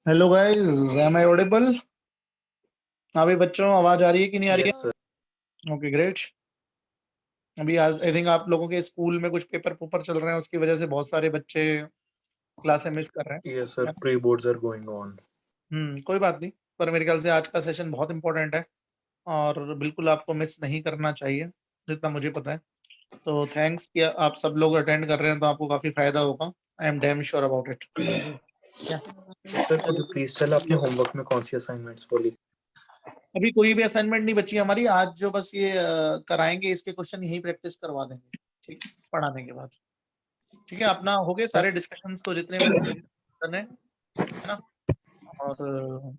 Hello guys, am I audible? अभी बच्चों आवाज आ रही है कि नहीं आ रही यस सर। है? Okay, great. अभी आज आई थिंक आप लोगों के स्कूल में कुछ पेपर पेपर चल रहे हैं, उसकी वजह से बहुत सारे बच्चे क्लासें मिस कर रहे हैं, यस सर, है ना? Pre boards are going on. कोई बात नहीं। पर मेरे ख्याल से आज का सेशन बहुत इंपॉर्टेंट है और बिल्कुल आपको मिस नहीं करना चाहिए, जितना मुझे पता है। तो थैंक्स कि आप सब लोग अटेंड कर रहे हैं, तो आपको काफी फायदा होगा। I am damn sure about it. Sir could you चलिए, प्लीज टेल आपने होमवर्क में कौन सी असाइनमेंट्स बोली? अभी कोई भी असाइनमेंट नहीं बची हमारी। आज जो बस ये कराएंगे, इसके क्वेश्चन यही प्रैक्टिस करवा देंगे, ठीक है, पढ़ाने के बाद। ठीक है, अपना हो गए सर सारे डिस्कशंस, तो जितने भी करने हैं, है ना? और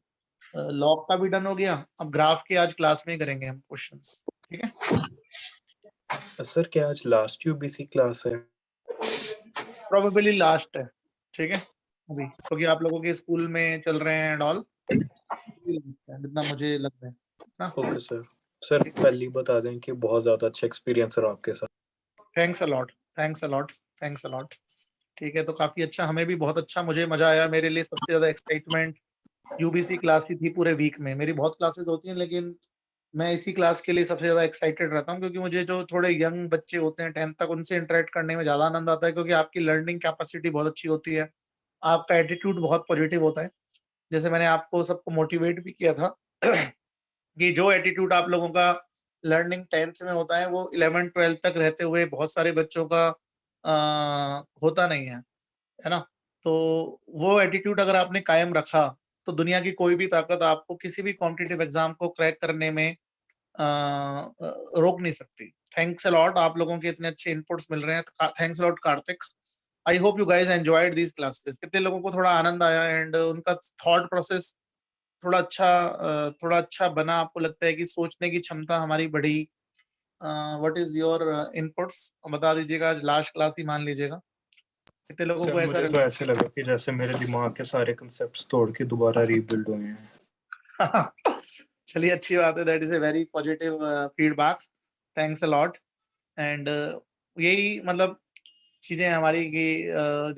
लॉग का भी डन हो गया। अब ग्राफ के आज क्लास में ही करेंगे हम क्वेश्चंस, ठीक है? सर क्या आज लास्ट यूबीसी क्लास है? प्रोबेबली लास्ट है, ठीक है, अभी क्योंकि आप लोगों के स्कूल में चल रहे हैं एंड ऑल, जितना मुझे लग रहा है ना। Okay sir. सर पहले ही बता दें कि बहुत ज़्यादा अच्छा एक्सपीरियंस रहा आपके साथ। Thanks a lot, thanks a lot, thanks a lot. ठीक है, तो काफी अच्छा, हमें भी बहुत अच्छा, मुझे मजा आया। मेरे लिए सबसे ज्यादा एक्साइटमेंट यूबीसी क्लास ही थी पूरे वीक में। मेरी बहुत क्लासेस होती हैं, लेकिन मैं इसी क्लास के लिए सबसे ज्यादा एक्साइटेड रहता हूँ, क्योंकि मुझे जो थोड़े यंग बच्चे होते हैं 10th तक, उनसे इंटरेक्ट करने में ज्यादा आनंद आता है, क्योंकि आपकी लर्निंग कैपेसिटी बहुत अच्छी होती है, आपका एटीट्यूड बहुत पॉजिटिव होता है। जैसे मैंने आपको सबको मोटिवेट भी किया था कि जो एटीट्यूड आप लोगों का लर्निंग 10th में होता है, वो 11th 12th तक रहते हुए बहुत सारे बच्चों का होता नहीं है ना? तो वो एटीट्यूड अगर आपने कायम रखा, तो दुनिया की कोई भी ताकत आपको किसी भी कॉम्पिटिटिव एग्जाम को क्रैक करने में रोक नहीं सकती। थैंक्स अ लॉट, आप लोगों के इतने अच्छे इनपुट्स मिल रहे हैं। Thanks a lot Kartik. I hope you guys enjoyed these classes. कितने लोगों को थोड़ा आनंद आया एंड उनका थॉट प्रोसेस थोड़ा अच्छा बना? आपको लगता है कि सोचने की क्षमता हमारी बढ़ी? व्हाट इज योर इनपुट्स, बता दीजिएगा। आज लास्ट क्लास ही मान लीजिएगा। कितने लोगों सर को ऐसा मुझे तो ऐसे लगा कि जैसे मेरे दिमाग के सारे कंसेप्ट्स तोड़ के दोबारा रीबिल्ड हुए हैं। चलिए, अच्छी बात है। That is a very positive feedback. Thanks a lot. And यही मतलब चीजें हमारी कि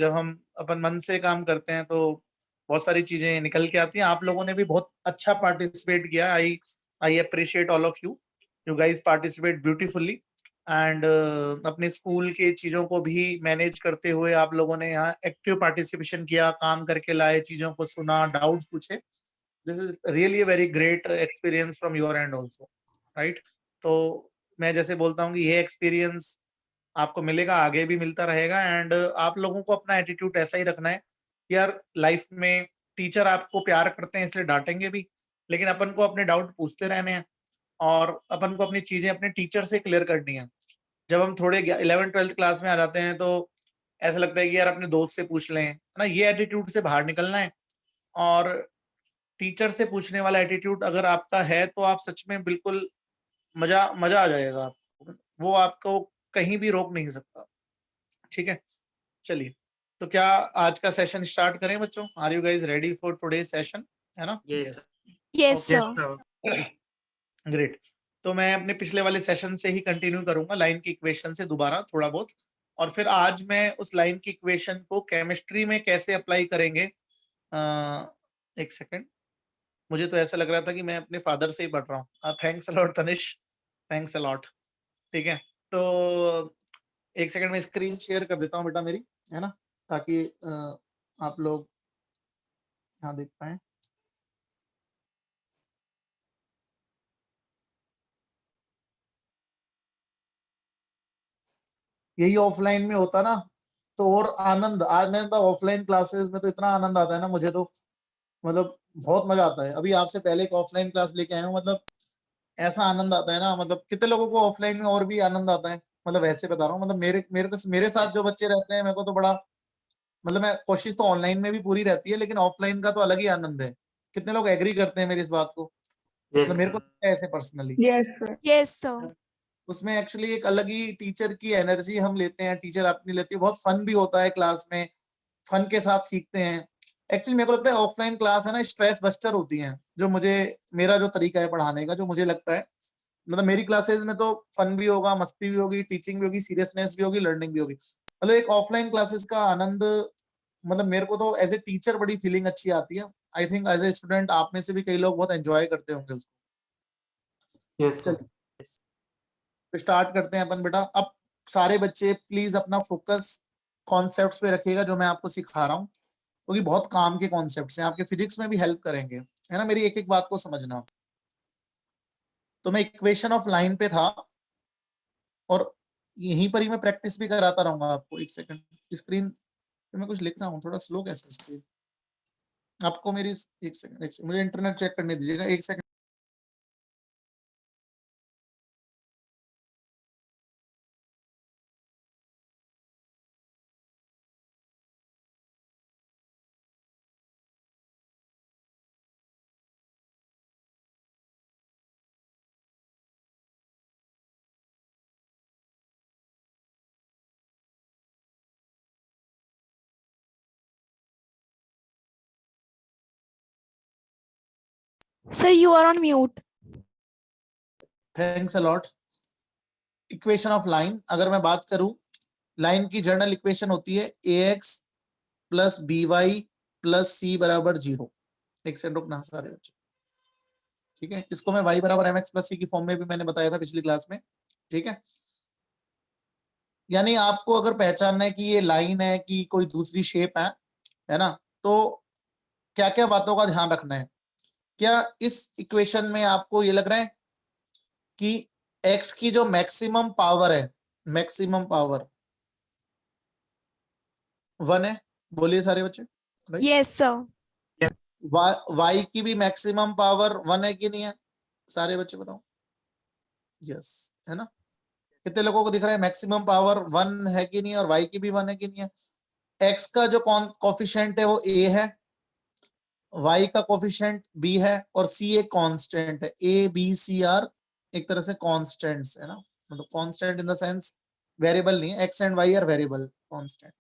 जब हम अपन मन से काम करते हैं, तो बहुत सारी चीजें निकल के आती हैं। आप लोगों ने भी बहुत अच्छा पार्टिसिपेट किया। I I appreciate all of you. You guys participate beautifully. And अपने स्कूल के चीजों को भी मैनेज करते हुए आप लोगों ने यहाँ एक्टिव पार्टिसिपेशन किया, काम करके लाए, चीजों को सुना, डाउट्स पूछे। This is really a very great experience from your and also, right? तो मैं जैसे बोलता हूँ कि ये एक्सपीरियंस आपको मिलेगा, आगे भी मिलता रहेगा। एंड आप लोगों को अपना एटीट्यूड ऐसा ही रखना है कि यार, लाइफ में टीचर आपको प्यार करते हैं इसलिए डांटेंगे भी, लेकिन अपन को अपने डाउट पूछते रहने हैं और अपन को अपनी चीजें अपने टीचर से क्लियर करनी है। जब हम थोड़े 11th 12th क्लास में आ जाते हैं, तो ऐसा लगता है कि यार अपने दोस्त से पूछ लें, है ना? ये एटीट्यूड से बाहर निकलना है। और टीचर से पूछने वाला एटीट्यूड अगर आपका है, तो आप सच में बिल्कुल मजा मजा आ जाएगा आपको। वो आपको कहीं भी रोक नहीं सकता, ठीक है? चलिए, तो क्या आज का सेशन स्टार्ट करें बच्चों? Are you guys ready for today session, है ना? Yes. Yes, okay, sir. Great. तो मैं अपने पिछले वाले सेशन से ही कंटिन्यू करूंगा, लाइन की इक्वेशन से दोबारा थोड़ा बहुत। और फिर आज मैं उस लाइन की इक्वेशन को केमिस्ट्री में कैसे अप्लाई करेंगे, एक सेकेंड। मुझे तो ऐसा लग रहा था कि मैं अपने फादर से ही पढ़ रहा हूँ। Thanks a lot Tanish, thanks a lot. ठीक है, तो एक सेकंड में स्क्रीन शेयर कर देता हूँ बेटा मेरी, है ना? ताकि आप लोग यहाँ देख पाए। यही ऑफलाइन में होता ना, तो और आनंद। आज मैं तो ऑफलाइन क्लासेस में तो इतना आनंद आता है ना मुझे, तो मतलब बहुत मजा आता है। अभी आपसे पहले एक ऑफलाइन क्लास लेके आया हूँ, मतलब ऐसा आनंद आता है ना। मतलब कितने लोगों को ऑफलाइन में और भी आनंद आता है? मतलब ऐसे बता रहा हूँ, मतलब मेरे साथ जो बच्चे रहते हैं, मेरे को तो बड़ा, मतलब मैं कोशिश तो ऑनलाइन में भी पूरी रहती है, लेकिन ऑफलाइन का तो अलग ही आनंद है। कितने लोग एग्री करते हैं मेरी इस बात को? मतलब यस मेरे को सर। लगता है ऐसे personally, Yes, sir. Yes, sir. उसमें एक्चुअली एक अलग ही टीचर की एनर्जी हम लेते हैं, टीचर अपनी लेती है। बहुत फन भी होता है क्लास में, फन के साथ सीखते हैं। एक्चुअली मेरे को लगता है ऑफलाइन क्लास है ना, स्ट्रेस बस्टर होती हैं। जो मुझे, मेरा जो तरीका है पढ़ाने का, जो मुझे लगता है, मतलब मेरी क्लासेस में तो फन भी होगा, मस्ती भी होगी, टीचिंग भी होगी, सीरियसनेस भी होगी, लर्निंग भी होगी। मतलब एक ऑफलाइन क्लासेस का आनंद, मतलब मेरे को तो एज ए टीचर बड़ी फीलिंग अच्छी आती है। I think as a student आप में से भी कई लोग बहुत एंजॉय करते होंगे उसको। Yes sir. चलिए स्टार्ट करते हैं अपन बेटा। अब सारे बच्चे प्लीज अपना फोकस कॉन्सेप्ट्स पे रखिएगा जो मैं आपको सिखा रहा हूँ, क्योंकि बहुत काम के कॉन्सेप्ट्स हैं, आपके फिजिक्स में भी हेल्प करेंगे, है ना। मेरी एक एक बात को समझना। तो मैं इक्वेशन ऑफ लाइन पे था और यहीं पर ही मैं प्रैक्टिस भी कराता रहूंगा आपको। एक सेकंड, स्क्रीन पे मैं कुछ लिख रहा हूँ, थोड़ा स्लो कैसे स्क्रीन आपको मेरी। एक सेकंड मुझे इंटरनेट चेक करने दीजिएगा, एक second. Sir, you are on mute. Thanks a lot. Equation of line अगर मैं बात करूं, लाइन की जर्नल इक्वेशन होती है ax plus by plus c बराबर 0। एक सेकंड रुकना सारे बच्चे, ठीक है। इसको मैं y बराबर mx प्लस c की फॉर्म में भी मैंने बताया था पिछली क्लास में, ठीक है। यानी आपको अगर पहचानना है कि ये लाइन है कि कोई दूसरी शेप है ना, तो क्या क्या बातों का ध्यान रखना है। क्या इस इक्वेशन में आपको ये लग रहा है कि x की जो मैक्सिमम पावर है, मैक्सिमम पावर 1 है? बोलिए सारे बच्चे, राइट। Yes, sir. y की भी मैक्सिमम पावर 1 है कि नहीं है? सारे बच्चे बताओ। यस, है ना। कितने लोगों को दिख रहा है मैक्सिमम पावर 1 है कि नहीं, और y की भी 1 है कि नहीं है। x का जो कोफिशिएंट है वो a है, y का कोफिशिएंट b है, और c एक कांस्टेंट है। a b c आर एक तरह से कांस्टेंट्स है ना, मतलब constant in the sense variable नहीं है, x and y are variable constant.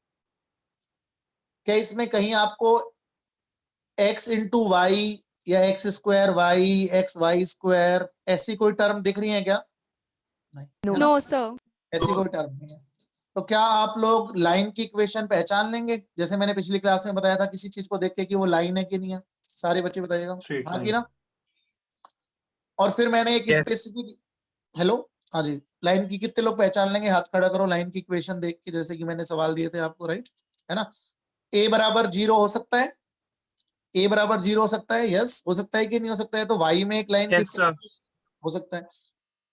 क्या इसमें कहीं आपको x इंटू वाई या x square y x y square ऐसी कोई टर्म दिख रही है क्या? नहीं, है ना? No, sir. ऐसी कोई टर्म नहीं है। तो क्या आप लोग लाइन की इक्वेशन पहचान लेंगे, जैसे मैंने पिछली क्लास में बताया था, किसी चीज को देख के कि वो लाइन है कि नहीं है? सारे बच्चे बताइएगा Straight हाँ line. कि ना। और फिर मैंने एक Yes. स्पेसिफिक, हेलो, हाँ जी, लाइन की कितने लोग पहचान लेंगे? हाथ खड़ा करो लाइन की इक्वेशन देख के, जैसे कि मैंने सवाल दिए थे आपको, राइट, है ना। a बराबर 0 हो सकता है, a बराबर 0 हो सकता है, यस हो सकता है कि नहीं हो सकता है? तो y में एक लाइन Yes, किस sir. हो सकता है?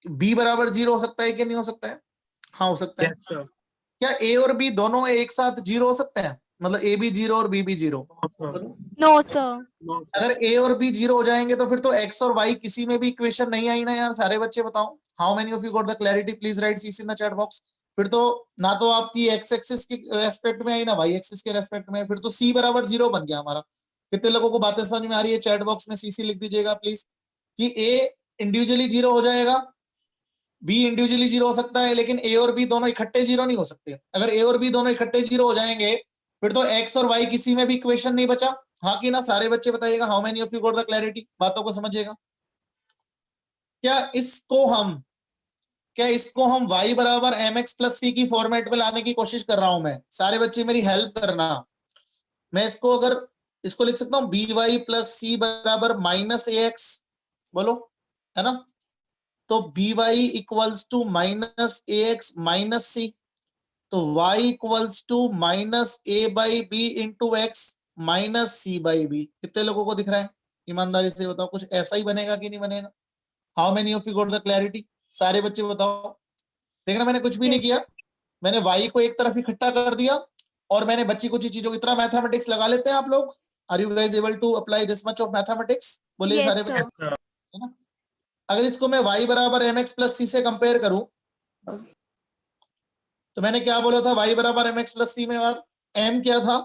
b बराबर 0 हो सकता है कि नहीं हो सकता है? हाँ हो सकता है। Yes, sir. क्या a और b दोनों एक साथ 0 हो सकते हैं, मतलब a भी 0 और b भी 0? No, sir. No, sir. अगर a और b 0 हो जाएंगे तो फिर तो x और y किसी में भी इक्वेशन नहीं आई ना यार। सारे बच्चे बताओ, how many of you got the clarity? Please write C in the chat box. फिर तो ना तो आपकी x एक्सिस के रेस्पेक्ट में आई ना y एक्सिस के रेस्पेक्ट में, फिर तो c बराबर 0 बन गया हमारा। कितने लोगों को बातें समझ में आ रही है? चैट बॉक्स में cc लिख दीजिएगा प्लीज, कि a इंडिविजुअली 0 हो जाएगा, b इंडिविजुअली 0 हो सकता है, लेकिन a और b दोनों इकट्ठे 0 नहीं हो सकते। अगर a और b दोनों इकट्ठे 0 हो जाएंगे फिर तो x और y किसी में भी इक्वेशन नहीं बचा। हाँ कि ना? सारे बच्चे बताइएगा, how many of you got the clarity? बातों को समझिएगा। क्या इसको हम y बराबर mx प्लस c की फॉर्मेट में लाने की कोशिश कर रहा हूं मैं? सारे बच्चे मेरी हेल्प करना। मैं इसको अगर इसको लिख सकता हूं by प्लस c बराबर माइनस ax, बोलो, है ना। तो by equals to minus ax minus c, तो y equals to minus a by b into x minus c by b. कितने लोगों को दिख रहा है? ईमानदारी से बताओ, कुछ ऐसा ही बनेगा कि नहीं बनेगा? How many of you got the clarity? सारे बच्चे बताओ। देखना, मैंने कुछ भी नहीं Yes. किया, मैंने y को एक तरफ इकट्ठा कर दिया और मैंने बच्ची कुछ चीजों की तरह मैथमेटिक्स लगा लेते हैं आप लोग। Are you guys able to apply this much of mathematics? बोलिए Yes, सारे sir. बच्चे, है ना। अगर इसको मैं y बराबर mx प्लस c से कंपेयर करूं, तो मैंने क्या बोला था? y बराबर mx प्लस c में यार m क्या था?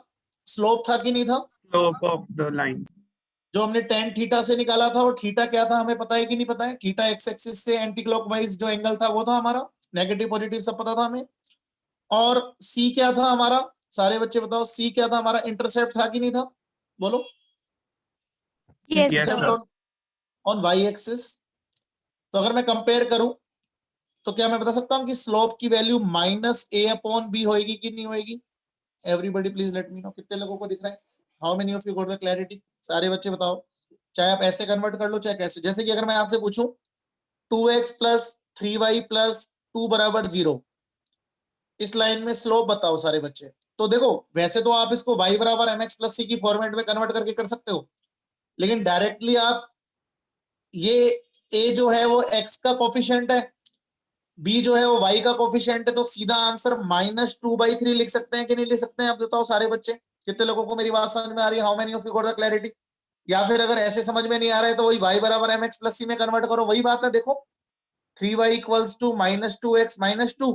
स्लोप था कि नहीं था? slope of the line. जो हमने tan थीटा से निकाला था, और थीटा क्या था हमें पता है कि नहीं पता है? थीटा एक्स एक्सिस से एंटी क्लॉकवाइज जो एंगल था वो था हमारा, नेगेटिव पॉजिटिव सब पता था हमें। और c क्या था हमारा? सारे बच्चे बताओ, c क्या था हमारा? इंटरसेप्ट था कि नहीं था? बोलो। Yes, Yes, sir. sir. On y axis. तो अगर मैं कंपेयर करूं तो क्या मैं बता सकता हूं कि स्लोप की value minus a upon b होएगी कि नहीं होएगी? Everybody please let me know, कितने लोगों को दिख रहा है? How many of you got the clarity? सारे बच्चे बताओ, चाहे आप ऐसे कन्वर्ट कर लो चाहे कैसे। जैसे कि अगर मैं आपसे पूछूं 2x प्लस 3y प्लस 2 बराबर 0, इस लाइन में स्लोप बताओ सारे बच्चे। तो देखो वैसे तो आप इसको y बराबर mx प्लस सी की फॉर्मेट में कन्वर्ट करके कर सकते हो, लेकिन डायरेक्टली आप ये a जो है वो x का कोफिशिएंट है, b जो है वो y का कोफिशिएंट है, तो सीधा आंसर -2/3 लिख सकते हैं कि नहीं लिख सकते हैं? आप बताओ सारे बच्चे, कितने लोगों को मेरी बात समझ में आ रही है? How many of you got the clarity? या फिर अगर ऐसे समझ में नहीं आ रहा है तो वही y बराबर mx प्लस सी में कन्वर्ट करो, वही बात है। देखो 3y इक्वल्स टू -2x -2,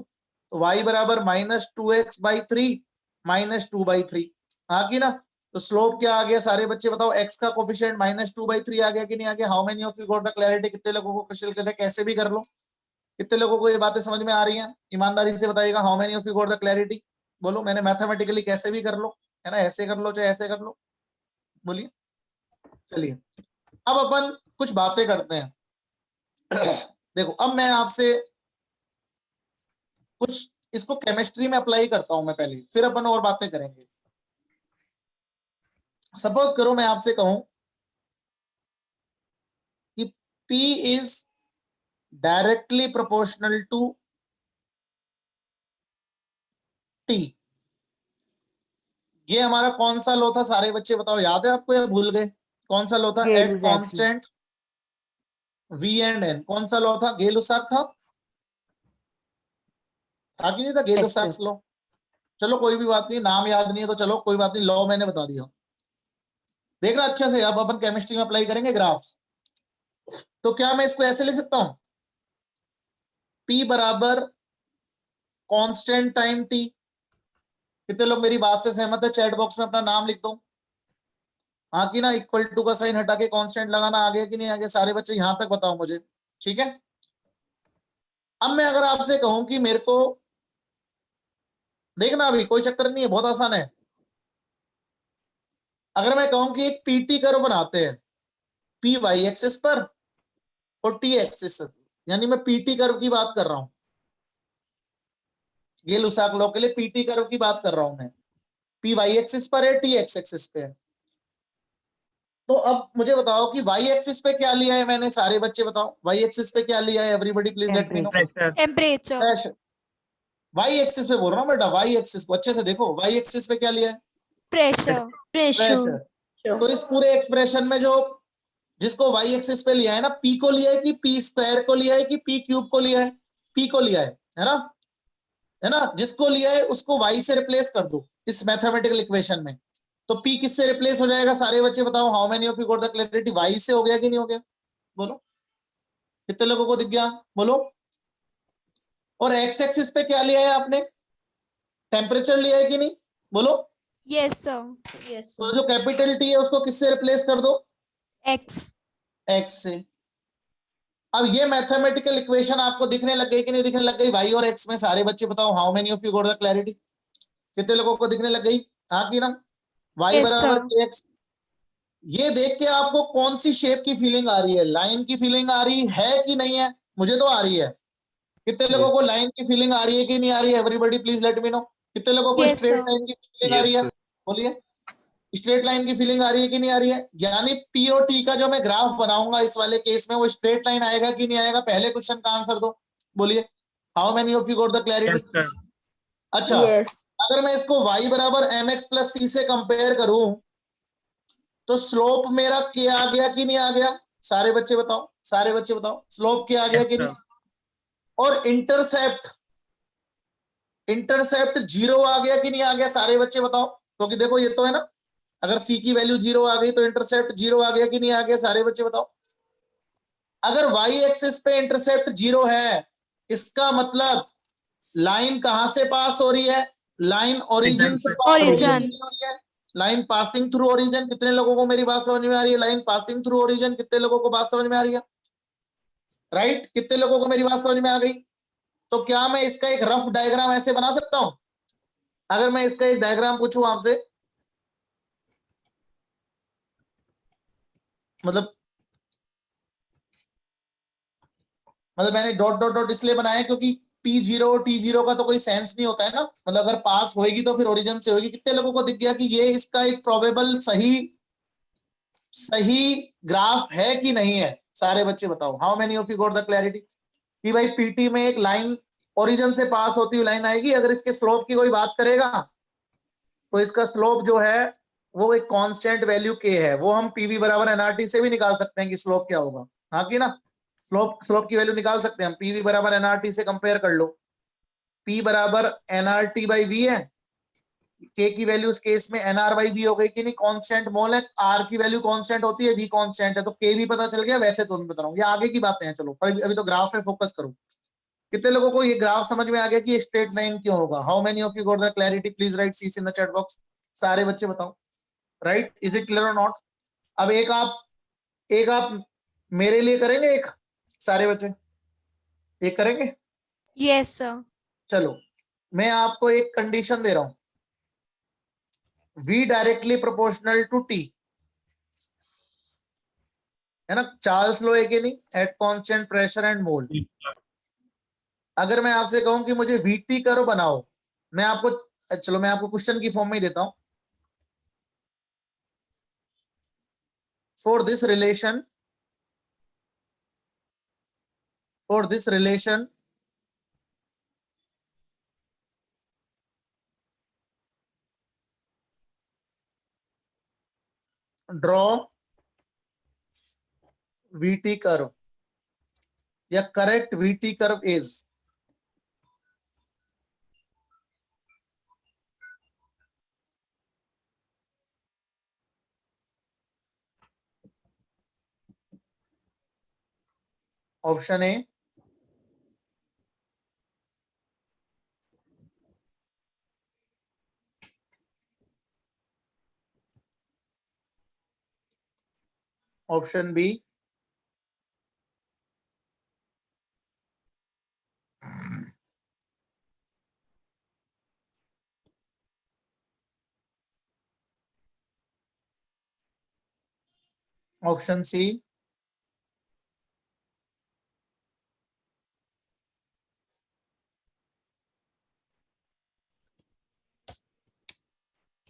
तो y बराबर -2x/3 -2/3, हाँ की ना? तो स्लोप क्या आ गया सारे बच्चे बताओ? x का कोफिशिएंट -2/3 आ गया कि नहीं आ गया? How many of you got the clarity? कितने लोगों को क्वेश्चन करते कैसे भी कर लो, कितने लोगों को ये बातें समझ में आ रही हैं? ईमानदारी से बताइएगा, how many of you got the clarity? बोलो, मैंने मैथमेटिकली कैसे भी कर लो, है ना, ऐसे कर लो चाहे ऐसे कर लो, बोलिए। चलिए अब अपन कुछ बातें करते हैं। देखो अब मैं आपसे कुछ इसको केमिस्ट्री में अप्लाई करता हूं मैं पहले, फिर अपन और बातें करेंगे। सपोज करो मैं आपसे कहूं कि P is directly proportional to T। ये हमारा कौन सा लॉ था सारे बच्चे बताओ? याद है आपको या भूल गए? कौन सा लॉ था? At constant V and N। कौन सा लॉ था? गेल-लुसाक था कि नहीं था? गेल-लुसाक लॉ। चलो कोई भी बात नहीं, नाम याद नहीं है तो चलो कोई बात नहीं, लॉ मैंने बता दिया। देखना अच्छे से, अब अपन केमिस्ट्री में अप्लाई करेंगे ग्राफ। तो क्या मैं इसको ऐसे लिख सकता हूं? P बराबर कांस्टेंट टाइम T। कितने लोग मेरी बात से सहमत है? चैट बॉक्स में अपना नाम लिख दो, हाँ कि ना? इक्वल टू का साइन हटा के कांस्टेंट लगाना आ गया कि नहीं आ गया? सारे बच्चे यहां तक बताओ मुझे, ठीक है। अब मैं अगर आपसे कहूं कि मेरे को देखना, अभी कोई चक्कर नहीं है, बहुत आसान है। अगर मैं कहूं कि एक पीटी कर्व बनाते हैं, पी वाई एक्सिस पर और टी एक्सिस, यानी मैं पीटी कर्व की बात कर रहा हूं, गेल-लुसाक लॉ के लिए पीटी कर्व की बात कर रहा हूं मैं। पी वाई एक्सिस पर है, टी एक्स एक्सिस पे है। तो अब मुझे बताओ कि वाई एक्सिस पे क्या लिया है मैंने? सारे बच्चे बताओ, वाई एक्सिस पे क्या लिया है? Everybody please let me know. Temperature. Y axis पे बोल रहा हूं बेटा, वाई एक्सिस को अच्छे से देखो। वाई एक्सिस पे क्या लिया है? Pressure. प्रेशर। तो इस पूरे एक्सप्रेशन में जो जिसको वाई एक्सिस पे लिया है ना, पी को लिया है कि पी स्क्वायर को लिया है कि पी क्यूब को लिया है? पी को लिया है ना? है ना? जिसको लिया है उसको वाई से रिप्लेस कर दो इस मैथमेटिकल इक्वेशन में। तो पी किससे रिप्लेस हो जाएगा? सारे बच्चे बताओ, how many of you got the clarity? Y से हो गया कि नहीं हो गया? बोलो, कितने लोगों को दिख गया? बोलो। और एक्स एक्सिस पे क्या लिया है आपने? टेम्परेचर लिया है कि नहीं? बोलो। Yes, sir. तो जो कैपिटल टी है उसको किससे रिप्लेस कर दो? X. एक्स से। अब ये मैथमेटिकल इक्वेशन आपको दिखने लग गई कि नहीं दिखने लग गई? वाई और एक्स में सारे बच्चे बताओ, how many of you got the clarity? कितने लोगों को दिखने लग गई? हाँ की ना? वाई Yes, बराबर sir. के एक्स। ये देख के आपको कौन सी शेप की फीलिंग आ रही है? लाइन की फीलिंग आ रही है कि नहीं है? मुझे तो आ रही है। कितने लोगों को लाइन की फीलिंग आ रही है कि नहीं आ रही है? Everybody please let me know. कितने लोगों को Yes, स्ट्रेट sir. लाइन की फीलिंग आ रही है? बोलिए, स्ट्रेट लाइन की फीलिंग आ रही है कि नहीं आ रही है? यानी पी और टी का जो मैं ग्राफ बनाऊंगा इस वाले केस में, वो स्ट्रेट लाइन आएगा कि नहीं आएगा? पहले क्वेश्चन का आंसर दो, बोलिए। How many of you got the clarity? अच्छा, अगर मैं इसको y बराबर mx प्लस सी से कंपेयर करूं तो स्लोप मेरा क्या आ गया कि नहीं आ गया? सारे बच्चे बताओ, सारे बच्चे बताओ, स्लोप क्या आ गया कि नहीं? और इंटरसेप्ट, इंटरसेप्ट 0 आ गया कि नहीं आ गया? सारे बच्चे बताओ, क्योंकि देखो ये तो है ना, अगर c की वैल्यू 0 आ गई तो इंटरसेप्ट 0 आ गया कि नहीं आ गया? सारे बच्चे बताओ। अगर y एक्सिस पे इंटरसेप्ट 0 है, इसका मतलब लाइन कहां से पास हो रही है? लाइन ओरिजिन से पास हो रही Origin. है। Line passing through origin. कितने लोगों को मेरी बात समझ में आ रही है? Line passing through origin. कितने लोगों को बात समझ में आ रही है? राइट, कितने लोगों को मेरी बात समझ में आ गई? तो क्या मैं इसका एक रफ डायग्राम ऐसे बना सकता हूं? अगर मैं इसका एक डायग्राम पूछूं आपसे, मतलब मैंने डॉट डॉट डॉट इसलिए बनाया क्योंकि P0 T0 का तो कोई सेंस नहीं होता है ना, मतलब अगर पास होएगी तो फिर ओरिजिन से होगी। कितने लोगों को दिख गया कि ये इसका एक प्रोबेबल सही ग्राफ है कि नहीं है? सारे बच्चे बताओ, how many of you got the clarity कि भाई पीटी में एक लाइन ओरिजिन से पास होती हुई लाइन आएगी, अगर इसके स्लोप की कोई बात करेगा तो इसका स्लोप जो है वो एक कांस्टेंट वैल्यू के है, वो हम पीवी बराबर एनआरटी से भी निकाल सकते हैं कि स्लोप क्या होगा। हाँ कि ना, स्लोप की वैल्यू निकाल सकते हैं हम, पीवी बराबर एनआरटी से कंपेयर कर लो। पी बराबर एनआरटी बाई वी है, के की वैल्यू इस केस में एनआर बाई वी हो गई कि नहीं, कांस्टेंट मोल है, आर की वैल्यू कांस्टेंट होती है, वी कांस्टेंट है, तो के भी पता चल गया। वैसे तो मैं बता रहा हूँ, ये आगे की बातें हैं, चलो पर अभी तो ग्राफ पे फोकस करो। कितने लोगों को ये ग्राफ समझ में आ गया कि ये स्ट्रेट लाइन क्यों होगा? How many of you got the clarity? Please write C in the chat box. सारे बच्चे बताओ, राइट? इज इट क्लियर और नॉट? अब एक आप मेरे लिए करेंगे, एक सारे बच्चे एक करेंगे? Yes, sir. चलो मैं आपको एक कंडीशन दे रहा हूं, V directly proportional to T, है ना? चार्ल्स लो है कि नहीं, at constant pressure and mole. अगर मैं आपसे कहूं कि मुझे VT करो बनाओ, मैं आपको, चलो मैं आपको क्वेश्चन की फॉर्म में ही देता हूं। For this relation draw VT curve या correct VT curve is, option A option B option C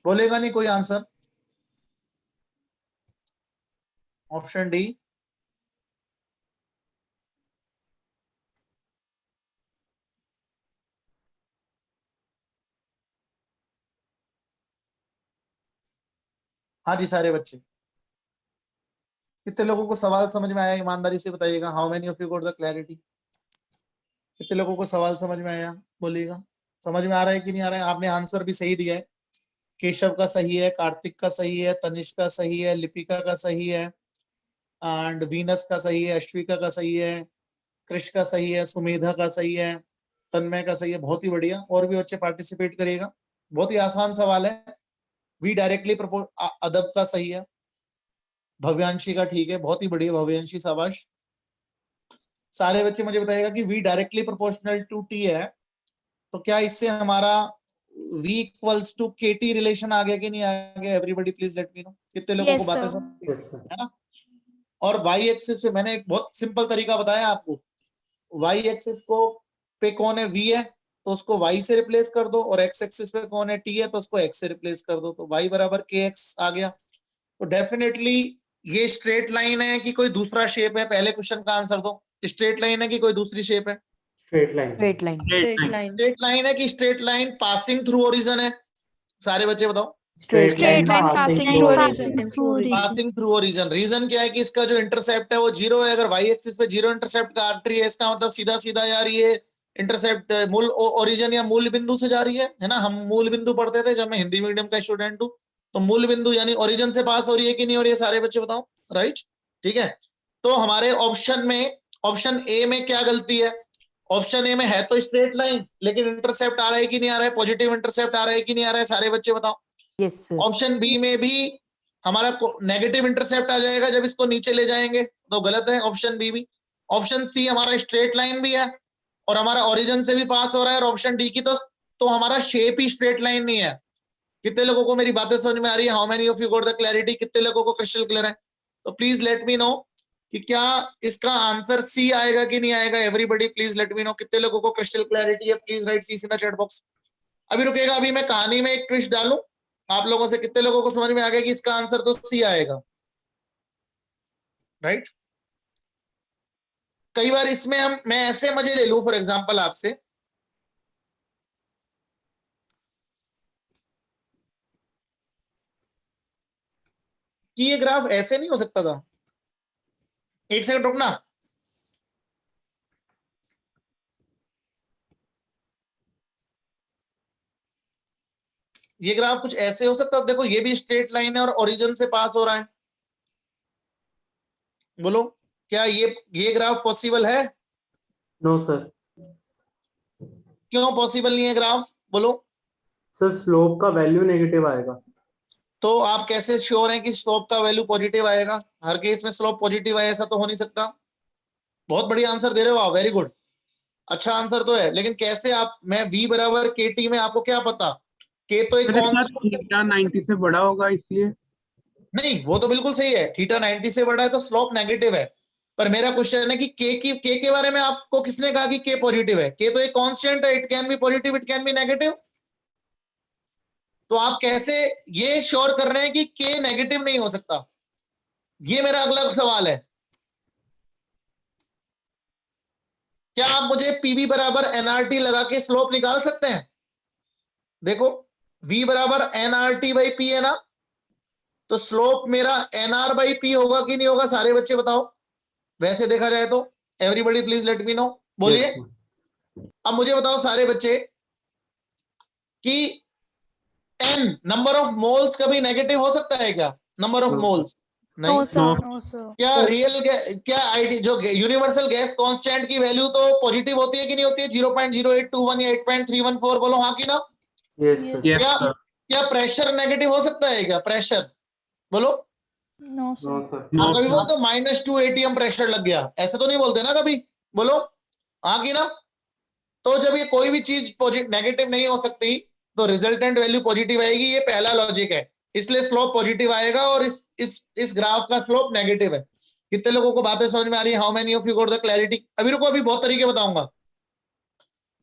बोलेगा नहीं कोई आंसर, ऑप्शन डी हाँ जी सारे बच्चे, कितने लोगों को सवाल समझ में आया? ईमानदारी से बताइएगा, how many of you got the clarity? कितने लोगों को सवाल समझ में आया? बोलिएगा, समझ में आ रहा है कि नहीं आ रहा है? आपने आंसर भी सही दिया है, केशव का सही है, कार्तिक का सही है, तनिष्क का सही है, लिपिका का सही है, एंड वीनस का सही है, अश्विका का सही है, कृष का सही है, सुमेधा का सही है, तन्मय का सही है। बहुत ही बढ़िया, और भी बच्चे पार्टिसिपेट करिएगा। बहुत ही आसान सवाल है। वी डायरेक्टली अदब का सही है, भव्यांशी का ठीक है, बहुत ही बढ़िया भव्यांशी, शाबाश। सारे बच्चे मुझे बताइएगा कि V directly proportional to T है, तो क्या इससे हमारा V equals to KT relation आ गया कि नहीं आ गया? Everybody please let me know, कितने लोगों को Yes, बातें sir. समझ है ना? और Y एक्सिस पे मैंने एक बहुत सिंपल तरीका बताया आपको, Y एक्सिस को पे कौन है? V है, तो उसको Y से रिप्लेस कर दो, और X एक्सिस पे कौन है? T है, तो उसको X से रिप्लेस कर दो, तो Y बराबर KX आ गया। तो डेफिनेटली ये स्ट्रेट लाइन है कि कोई दूसरा शेप है? पहले क्वेश्चन का आंसर दो, स्ट्रेट लाइन है कि कोई दूसरी शेप है? स्ट्रेट लाइन स्ट्रेट लाइन है कि straight line passing through origin है? सारे बच्चे बताओ। Straight Straight line passing through origin. Passing through origin. Reason क्या है कि इसका जो इंटरसेप्ट है वो 0 है। अगर वाई एक्सिस पे 0 इंटरसेप्ट काट रही है, इसका मतलब सीधा सीधा यार ये इंटरसेप्ट मूल ओरिजिन या मूल बिंदु से जा रही है ना? हम मूल बिंदु पढ़ते थे जब मैं हिंदी मीडियम का स्टूडेंट हूँ, तो मूल बिंदु यानी ओरिजिन से पास हो रही है कि नहीं हो रही है? सारे बच्चे बताओ, राइट? ठीक है, तो हमारे ऑप्शन में, ऑप्शन ए में क्या गलती है? ऑप्शन ए में है तो स्ट्रेट लाइन, लेकिन इंटरसेप्ट आ रहा है कि नहीं आ रहा है? पॉजिटिव इंटरसेप्ट आ रहा है कि नहीं आ रहा है? सारे बच्चे बताओ। ऑप्शन बी में भी हमारा नेगेटिव इंटरसेप्ट आ जाएगा जब इसको नीचे ले जाएंगे, तो गलत है ऑप्शन बी भी। ऑप्शन सी हमारा स्ट्रेट लाइन भी है और हमारा ओरिजिन से भी पास हो रहा है, और ऑप्शन डी की तो हमारा शेप ही स्ट्रेट लाइन नहीं है। कितने लोगों को मेरी बातें समझ में आ रही है? How many of you got the clarity? कितने लोगों को क्रिस्टल क्लियर है? तो प्लीज लेट मी नो कि क्या इसका आंसर सी आएगा कि नहीं आएगा। Everybody please let me know. कितने लोगों को क्रिस्टल क्लैरिटी है, please write C in the chat box. अभी रुकेगा, अभी मैं कहानी में एक ट्विस्ट डालूं। आप लोगों से कितने लोगों को समझ में आ गया कि इसका आंसर तो सी आएगा, राइट। कई बार इसमें मैं ऐसे मजे ले लूं फॉर एग्जांपल आपसे, कि ये ग्राफ ऐसे नहीं हो सकता था। एक सेकंड रुकना। ये ग्राफ कुछ ऐसे हो सकता है। देखो ये भी स्ट्रेट लाइन है और ओरिजिन से पास हो रहा है। बोलो क्या ये ग्राफ पॉसिबल है? No sir. क्यों पॉसिबल नहीं है ग्राफ? बोलो। सर स्लोप का वैल्यू नेगेटिव आएगा। तो आप कैसे श्योर हैं कि स्लोप का वैल्यू पॉजिटिव आएगा? हर केस में स्लोप पॉजिटिव आए ऐसा तो हो नहीं सकता। बहुत बढ़िया आंसर दे रहे हो आप, वेरी गुड, अच्छा आंसर तो है। लेकिन कैसे आप, मैं v बराबर के टी में, आपको क्या पता के तो एक कांस्टेंट। थीटा 90 से बड़ा होगा इसलिए। नहीं वो तो बिल्कुल सही है, थीटा 90 से बड़ा है तो स्लोप नेगेटिव है। पर मेरा क्वेश्चन है कि के के बारे में आपको किसने कहा कि के पॉजिटिव है? के तो एक कांस्टेंट है, it can be positive, it can be negative. तो आप कैसे ये श्योर कर रहे हैं कि के नेगेटिव नहीं हो सकता? ये मेरा अगला सवाल है। क्या आप मुझे पीवी बराबर एनआरटी लगा के स्लोप निकाल सकते हैं? देखो v बराबर एनआरटी बाई पी है ना, तो स्लोप मेरा एनआर बाई पी होगा कि नहीं होगा? सारे बच्चे बताओ। वैसे देखा जाए तो everybody please let me no, बोलिए। अब मुझे बताओ सारे बच्चे कि एन नंबर ऑफ मोल्स कभी नेगेटिव हो सकता है क्या? नंबर ऑफ मोल्स नहीं। No, sir. क्या रियल क्या आईडी जो यूनिवर्सल गैस कांस्टेंट की वैल्यू तो पॉजिटिव होती है कि नहीं होती है? 0.0821 या 8.314, बोलो हाँ कि ना। Yes sir. यस क्या सर। क्या प्रेशर नेगेटिव हो सकता है क्या? प्रेशर बोलो। No, no sir. सर। आप कभी बोलते -2 एटीएम प्रेशर लग गया, ऐसा तो नहीं बोलते ना कभी, बोलो हाँ कि ना। तो जब ये कोई भी चीज नेगेटिव नहीं हो सकती तो रिजल्टेंट वैल्यू पॉजिटिव आएगी, ये पहला लॉजिक है। इसलिए स्लोप पॉजिटिव आएगा और इस ग्राफ का स्लोप नेगेटिव है। कितने लोगों को बातें समझ में आ रही है? How many of you got the clarity? अभी रुको, अभी बहुत तरीके बताऊंगा।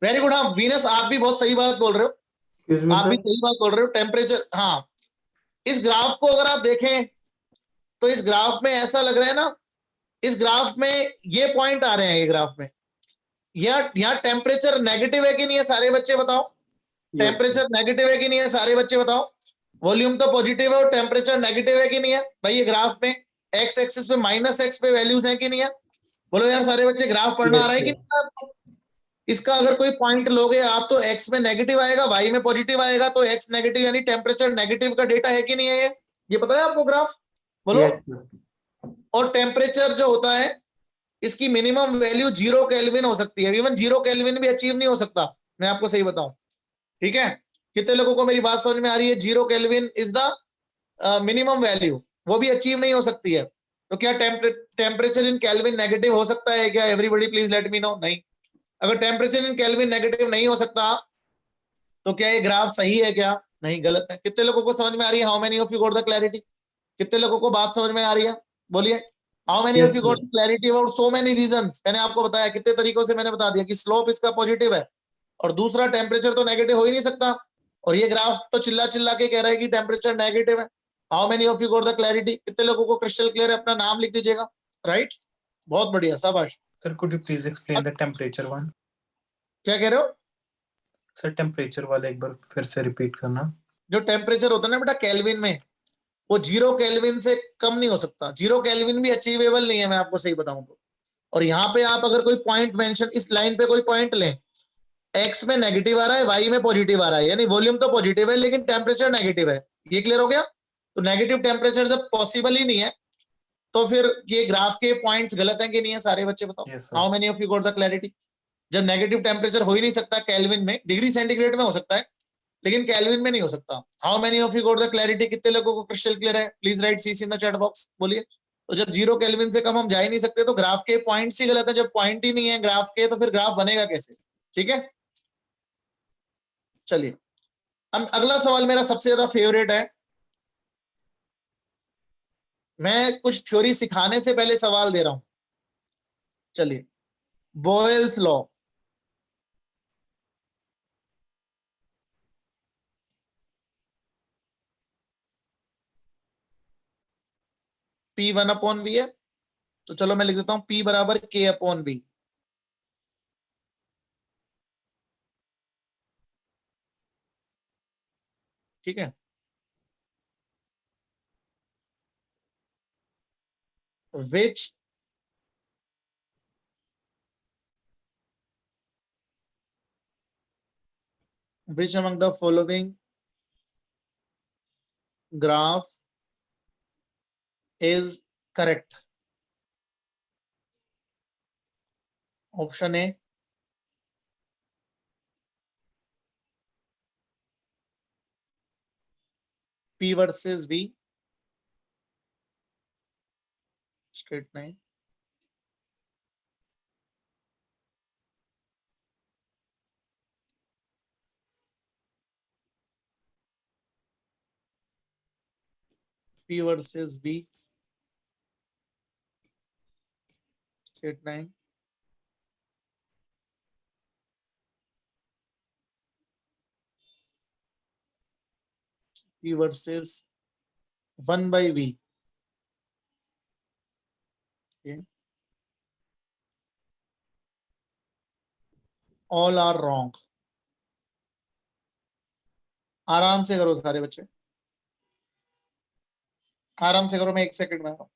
Very good. हाँ वीनस, आप भी बहुत सही बात बोल रहे हो, एक्सक्यूज मी आप भी सर। सही बात बोल रहे हो। टेम्परेचर, हाँ इस ग्राफ को अगर आप देखें तो इस ग्राफ में ऐसा लग रहा है ना, इस ग्राफ में ये पॉइंट आ रहे हैं, ये ग्राफ में यहाँ टेम्परेचर नेगेटिव है कि नहीं है? सारे बच्चे बताओ। टेम्परेचर नेगेटिव है कि नहीं है? सारे बच्चे बताओ। वॉल्यूम तो पॉजिटिव है और टेम्परेचर नेगेटिव है कि नहीं है? भाई ये ग्राफ में एक्स एक्सिस पे -x पे वैल्यूज है कि नहीं है? बोलो यार सारे बच्चे, ग्राफ पढ़ना आ रहा है कि नहीं आपको? इसका अगर कोई पॉइंट लोगे आप तो x में नेगेटिव आएगा, y में पॉजिटिव आएगा, तो x नेगेटिव यानी टेम्परेचर नेगेटिव का डेटा है कि नहीं है? ये पता है आपको ग्राफ? बोलो। Yes sir. और टेम्परेचर जो होता है इसकी मिनिमम वैल्यू 0 केल्विन हो सकती है, इवन 0 केल्विन भी अचीव नहीं हो सकता, मैं आपको सही बताऊं। ठीक है, कितने लोगों को मेरी बात समझ में आ रही है? 0 kelvin is the minimum value, वो भी अचीव नहीं हो सकती है। तो क्या टेम्परेचर इन केल्विन नेगेटिव हो सकता है क्या? Everybody please let me no. नहीं। अगर टेम्परेचर इन केल्विन नेगेटिव नहीं हो सकता तो क्या ये ग्राफ सही है क्या? नहीं, गलत है। कितने लोगों को समझ में आ रही है? How many of you got the clarity? कितने लोगों को बात समझ में आ रही है? बोलिए। How many of Yes, you got sir. Clarity about so many reasons? मैंने आपको बताया कितने तरीकों से, मैंने बता दिया कि स्लोप इसका पॉजिटिव है और दूसरा टेम्परेचर तो नेगेटिव हो ही नहीं सकता। और ये ग्राफ तो चिल्ला चिल्ला के कह रहा है कि टेम्परेचर नेगेटिव है। How many of you got the clarity? कितने लोगों को क्रिस्टल क्लियर है? अपना नाम लिख दीजिएगा। राइट, बहुत बढ़िया, शाबाश। Sir, could you please explain the temperature one? क्या कह रहे हो? Sir, temperature वाला एक बार फिर से repeat करना। जो टेम्परेचर होता है ना बेटा केल्विन में, वो 0 केल्विन से कम नहीं हो सकता। 0 केल्विन भी अचीवेबल नहीं है, मैं आपको सही बताऊं तो। और यहाँ पे आप अगर कोई पॉइंट मेंशन, इस लाइन पे कोई पॉइंट लें, एक्स में नेगेटिव आ रहा है, वाई में पॉजिटिव आ रहा है, यानी वॉल्यूम तो पॉजिटिव है लेकिन टेम्परेचर नेगेटिव है। ये क्लियर हो गया? तो नेगेटिव टेम्परेचर जब पॉसिबल ही नहीं है तो फिर ये ग्राफ के पॉइंट्स गलत हैं कि नहीं है? सारे बच्चे बताओ। Yes, sir. How many of you got the clarity? जब नेगेटिव टेम्परेचर हो ही नहीं सकता केल्विन में, डिग्री सेंटीग्रेड में हो सकता है लेकिन केल्विन में नहीं हो सकता। How many of you got the clarity? कितने लोगों को क्रिस्टल क्लियर है? Please write C in the chat box, बोलिए। तो जब 0 केल्विन से कम हम जा ही नहीं सकते तो ग्राफ के पॉइंट्स ही गलत है। जब पॉइंट ही नहीं है ग्राफ के तो फिर ग्राफ बनेगा कैसे? ठीक है, चलिए। अब अगला सवाल मेरा सबसे ज्यादा फेवरेट है। मैं कुछ थ्योरी सिखाने से पहले सवाल दे रहा हूं। चलिए, बॉयल्स लॉ, P1/V है, तो चलो मैं लिख देता हूं P बराबर K/V। ठीक है, which among the following graph is correct? Option A, P versus V, straight line. P versus V, straight line. P versus 1/V. Okay. All are wrong. आराम से करो सारे बच्चे, आराम से करो, मैं 1 सेकंड में आ रहा हूं।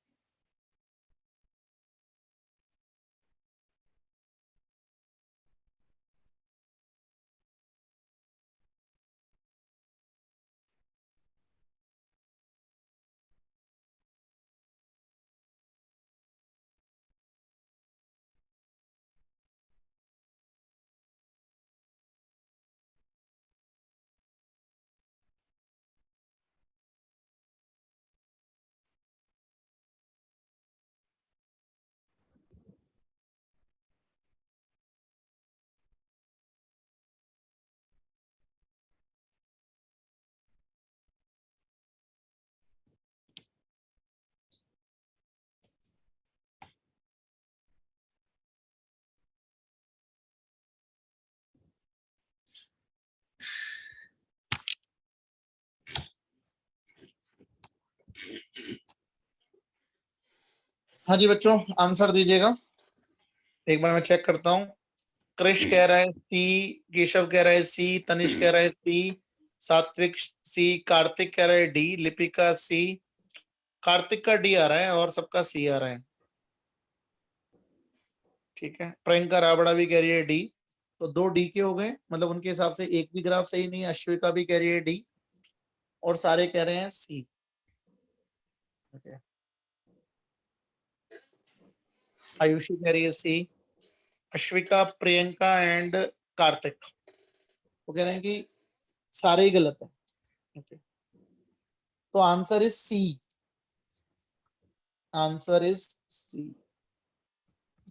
हाँ जी बच्चों, आंसर दीजिएगा। एक बार मैं चेक करता हूँ। कृष कह रहा है सी, केशव कह रहा है सी, तनिष कह रहा है सी, सात्विक सी, कार्तिक कह रहा है डी, लिपिका सी, कार्तिक का डी आ रहा है और सबका सी आ रहा है। ठीक है, प्रियंका राबड़ा भी कह रही है डी, तो 2 डी के हो गए, मतलब उनके हिसाब से एक भी ग्राफ सही नहीं। अश्विका भी कह रही है डी और सारे कह रहे हैं सी। ओके, आयुषी कह रही है सी, अश्विका, प्रियंका एंड कार्तिक वो कह रहे हैं कि सारे ही गलत है। ओके, तो answer is C, answer is C.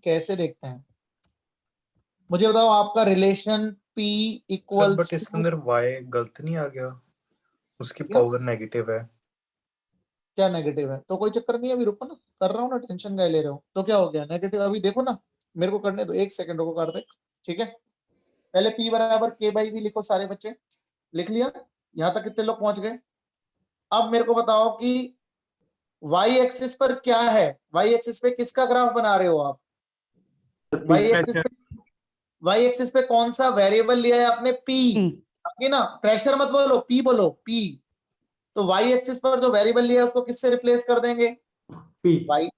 कैसे देखते हैं मुझे बताओ, आपका relation P sir equals but इसके अंदर y गलत नहीं आ गया, उसकी क्या? पावर नेगेटिव है। क्या नेगेटिव है? तो कोई चक्कर नहीं है, अभी रुको ना, कर रहा हूँ ना, टेंशन क्या ले रहे हो। तो क्या हो गया नेगेटिव? अभी देखो ना, मेरे को करने दो, 1 सेकंड रुको कार्तिक। ठीक है, पहले P बराबर K/V लिखो सारे बच्चे, लिख लिया? यहां तक कितने लोग पहुंच गए? अब मेरे को बताओ कि y एक्सिस पर क्या है, y एक्सिस पे किसका ग्राफ बना रहे हो आप? y एक्सिस पे कौन सा वेरिएबल लिया है आपने? P। बाकी ना प्रेशर मत बोलो, P बोलो, P। तो y एक्सिस पर जो वेरिएबल लिया है उसको किससे रिप्लेस कर देंगे? P। y,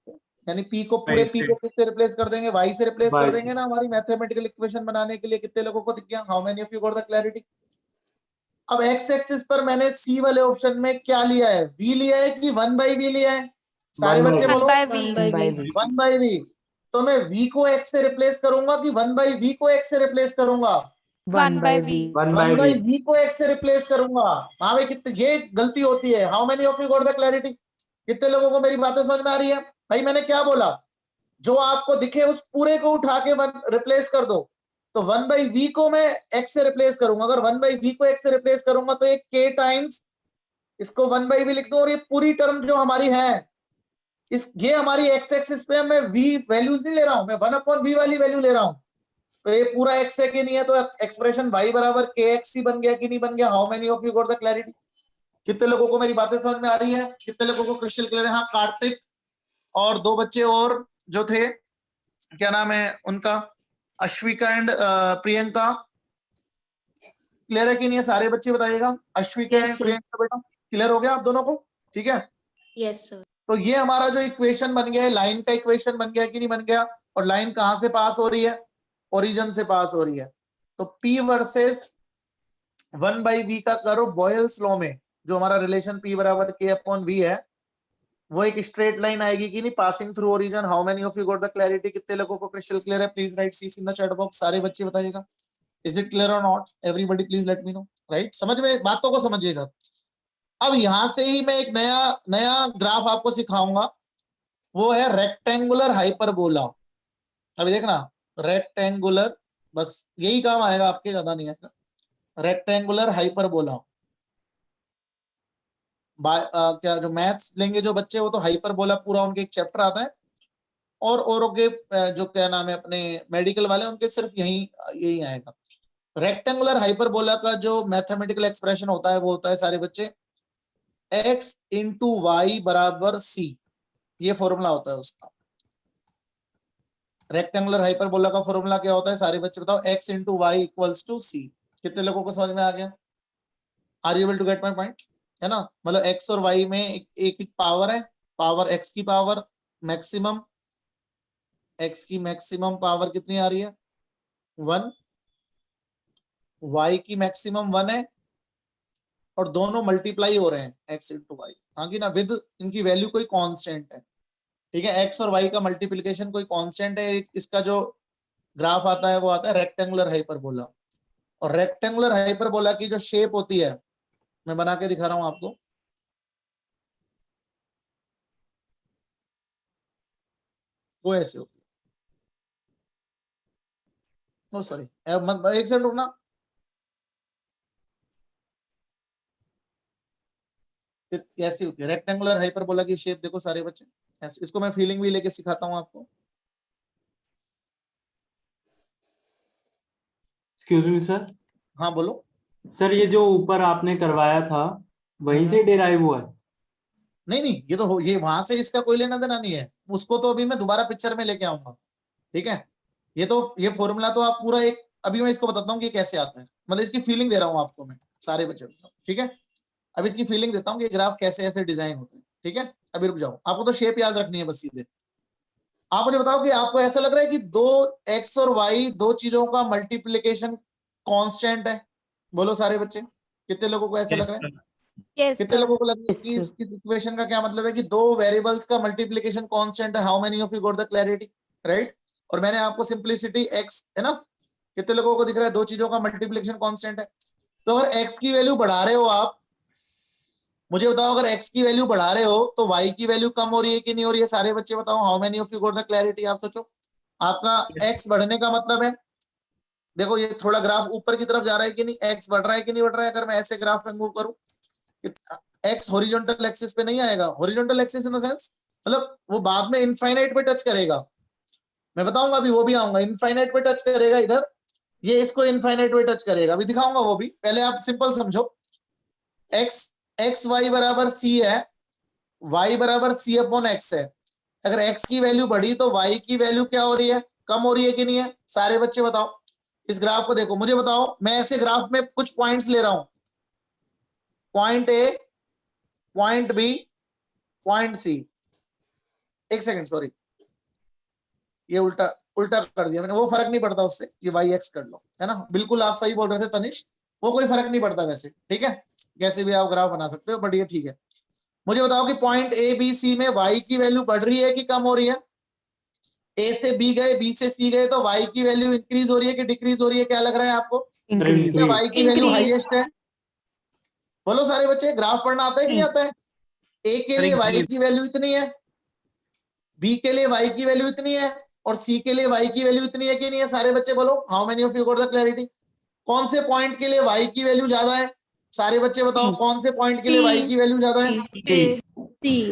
यानी P को, पूरे Y P से। को किससे रिप्लेस कर देंगे? y से रिप्लेस कर Y देंगे ना। हमारी मैथमेटिकल इक्वेशन बनाने के लिए कितने लोगों को दिख गया? How many of you got the clarity? अब x एक्सिस पर मैंने C वाले ऑप्शन में क्या लिया है? v लिया है कि 1/v लिया है? सारे 1/v। बच्चे बोलो 1/V। 1/v। तो मैं v को x से रिप्लेस करूंगा कि 1/v को x से रिप्लेस करूंगा? 1/V। 1/v। 1/v को x से रिप्लेस करूंगा। हाँ भाई, कितने ये गलती होती है? How many of you got the clarity? कितने लोगों को मेरी बातें समझ में आ रही है? भाई मैंने क्या बोला, जो आपको दिखे उस पूरे को उठा के रिप्लेस कर दो। तो 1/v को मैं x से रिप्लेस करूंगा। अगर 1/v को x से रिप्लेस करूंगा तो एक k टाइम्स इसको 1/v लिख दूं, और ये पूरी टर्म जो हमारी है ये हमारी एक्स एक्सिस पे मैं v वैल्यूज नहीं ले रहा हूं, मैं 1/v वाली वैल्यू ले रहा हूं। तो ये पूरा x है कि नहीं है, तो एक्सप्रेशन y बराबर kx ही बन गया कि नहीं बन गया। How many of you got the clarity? कितने लोगों को मेरी बातें समझ में आ रही है? कितने लोगों को क्रिस्टल क्लियर है? हाँ, कार्तिक और 2 बच्चे और जो थे, क्या नाम है उनका, अश्विका एंड प्रियंका, क्लियर है कि नहीं है? सारे बच्चे बताइएगा। अश्विका एंड प्रियंका बेटा क्लियर हो गया आप दोनों को? ठीक है, यस सर। तो ये हमारा जो इक्वेशन बन गया है, लाइन का इक्वेशन बन गया कि नहीं बन गया? और लाइन कहां से पास हो रही है? ओरिजिन से पास हो रही है। तो P वर्सेस 1/v का करो बॉयल्स लॉ में, जो हमारा रिलेशन P बराबर K/V है, वो एक स्ट्रेट लाइन आएगी कि नहीं, passing through origin. How many of you got the clarity? कितने लोगों को क्रिस्टल क्लियर है? Please write C in the chat box. सारे बच्चे बताइएगा, इज इट क्लियर और not? Everybody please let me know. Right, समझ में, बातों को समझिएगा। अब यहां से ही मैं एक नया ग्राफ आपको सिखाऊंगा, वो है रेक्टेंगुलर हाइपरबोला। अभी देखना, रेक्टेंगुलर, बस यही काम आएगा आपके, ज्यादा नहीं आएगा। रेक्टेंगुलर हाइपरबोला, क्या जो मैथ्स लेंगे जो बच्चे, वो तो हाइपरबोला पूरा उनके एक चैप्टर आता है। और के जो क्या नाम है अपने मेडिकल वाले, उनके सिर्फ यही आएगा। रेक्टेंगुलर हाइपरबोला का जो मैथमेटिकल एक्सप्रेशन होता है, वो होता है सारे बच्चे x इंटू वाई बराबर c। ये फॉर्मूला होता है उसका। रेक्टेंगुलर हाइपरबोला का फॉर्मूला क्या होता है सारे बच्चे बताओ? x into y equals to c। कितने लोगों को समझ में आ गया? Are you able to get my point? है ना, मतलब x और y में एक पावर है, पावर x की पावर मैक्सिमम, x की मैक्सिमम पावर कितनी आ रही है? 1, y की मैक्सिमम 1 है, और दोनों मल्टीप्लाई हो रहे हैं x इंटू वाई। हाँ कि ना, विद इनकी वैल्यू कोई कांस्टेंट है। ठीक है, x और y का मल्टीप्लिकेशन कोई कांस्टेंट है। इसका जो ग्राफ आता है वो आता है रेक्टेंगुलर हाइपरबोला। और रेक्टेंगुलर हाइपरबोला की जो शेप होती है, मैं बना के दिखा रहा हूं आपको। वो ऐसे होती है। सॉरी, एक सेकंड रुकना। ऐसी होती है रेक्टेंगुलर हाइपरबोला की शेप। देखो सारे बच्चे, ऐसे। इसको मैं फीलिंग भी लेके सिखाता हूं आपको। Excuse me sir. हाँ बोलो। सर ये जो ऊपर आपने करवाया था, वहीं से डिराइव हुआ है? नहीं, ये वहां से इसका कोई लेना देना नहीं है। उसको तो अभी मैं दोबारा पिक्चर में लेके आऊंगा। ठीक है, ये फॉर्मूला तो आप पूरा एक, अभी मैं इसको बताता हूँ कि कैसे आता है। मतलब इसकी फीलिंग दे रहा हूँ आपको मैं, सारे बच्चे। ठीक है, अब इसकी फीलिंग देता हूँ कि ग्राफ कैसे ऐसे डिजाइन होते हैं। ठीक है, अभी रुक जाओ, आपको तो शेप याद रखनी है बस सीधे। आप मुझे बताओ कि आपको ऐसा लग रहा है कि 2x और y, दो चीजों का मल्टीप्लीकेशन कांस्टेंट है? बोलो सारे बच्चे, कितने लोगों को ऐसा लग रहा है? Yes, कितने sir. लोगों को लग रहा है Yes, कि sir. इस इक्वेशन का क्या मतलब है कि दो वेरिएबल्स का मल्टीप्लिकेशन कांस्टेंट है? How many of you got the clarity? Right, और मैंने आपको सिंप्लिसिटी x, है ना, कितने लोगों को दिख रहा है दो चीजों का मल्टीप्लिकेशन कांस्टेंट है? तो अगर x की वैल्यू बढ़ा रहे हो आप, मुझे बताओ, अगर x की वैल्यू बढ़ा रहे हो तो y की वैल्यू कम हो रही है कि नहीं हो रही है? सारे बच्चे बताओ, how many of you got the clarity? आप सोचो, आपका x बढ़ने का मतलब है, देखो ये थोड़ा ग्राफ ऊपर की तरफ जा रहा है कि नहीं, x बढ़ रहा है कि नहीं बढ़ रहा है? अगर मैं ऐसे ग्राफ में मूव करूं, x हॉरिजॉन्टल एक्सिस पे नहीं आएगा। Horizontal axis in the sense, मतलब वो बाद में इनफाइनाइट पे टच करेगा। मैं बताऊंगा, अभी वो भी आऊंगा। इनफाइनाइट पे टच करेगा इधर, ये इसको इनफाइनाइट पे टच करेगा, अभी दिखाऊंगा वो भी। पहले आप सिंपल समझो, x y बराबर c है, y बराबर c अपॉन x है। अगर x की वैल्यू बढ़ी तो y की वैल्यू क्या हो रही है? कम हो रही है कि नहीं है? सारे बच्चे बताओ। इस ग्राफ को देखो, मुझे बताओ, मैं ऐसे ग्राफ में कुछ पॉइंट्स ले रहा हूं, point A, point B, point C. एक सेकंड, सॉरी, ये उल्टा उल्टा कर दिया मैंने। वो फर्क नहीं पड़ता उससे, ये वाई एक्स कर लो, है ना। बिल्कुल आप सही बोल रहे थे तनिष, वो कोई फर्क नहीं पड़ता वैसे। ठीक है, कैसे भी आप ग्राफ बना सकते हो, बट ये ठीक है। मुझे बताओ कि पॉइंट ए बी सी में वाई की वैल्यू बढ़ रही है कि कम हो रही है? ए से बी गए, बी से सी गए, तो वाई की वैल्यू इंक्रीज हो रही है कि डिक्रीज हो रही है? क्या लग रहा है आपको? Increase. वाई की वैल्यू Increase. हाईएस्ट है। बोलो सारे बच्चे, ग्राफ पढ़ना आता है कि नहीं आता है? ए के लिए वाई की वैल्यू इतनी है, बी के लिए वाई की वैल्यू इतनी है, और सी के लिए वाई की वैल्यू इतनी है कि नहीं है? सारे बच्चे बोलो, how many of you got the clarity? कौन से पॉइंट के लिए वाई की वैल्यू ज्यादा है? सारे बच्चे बताओ, कौन से पॉइंट के लिए वाई की वैल्यू ज्यादा है? सी।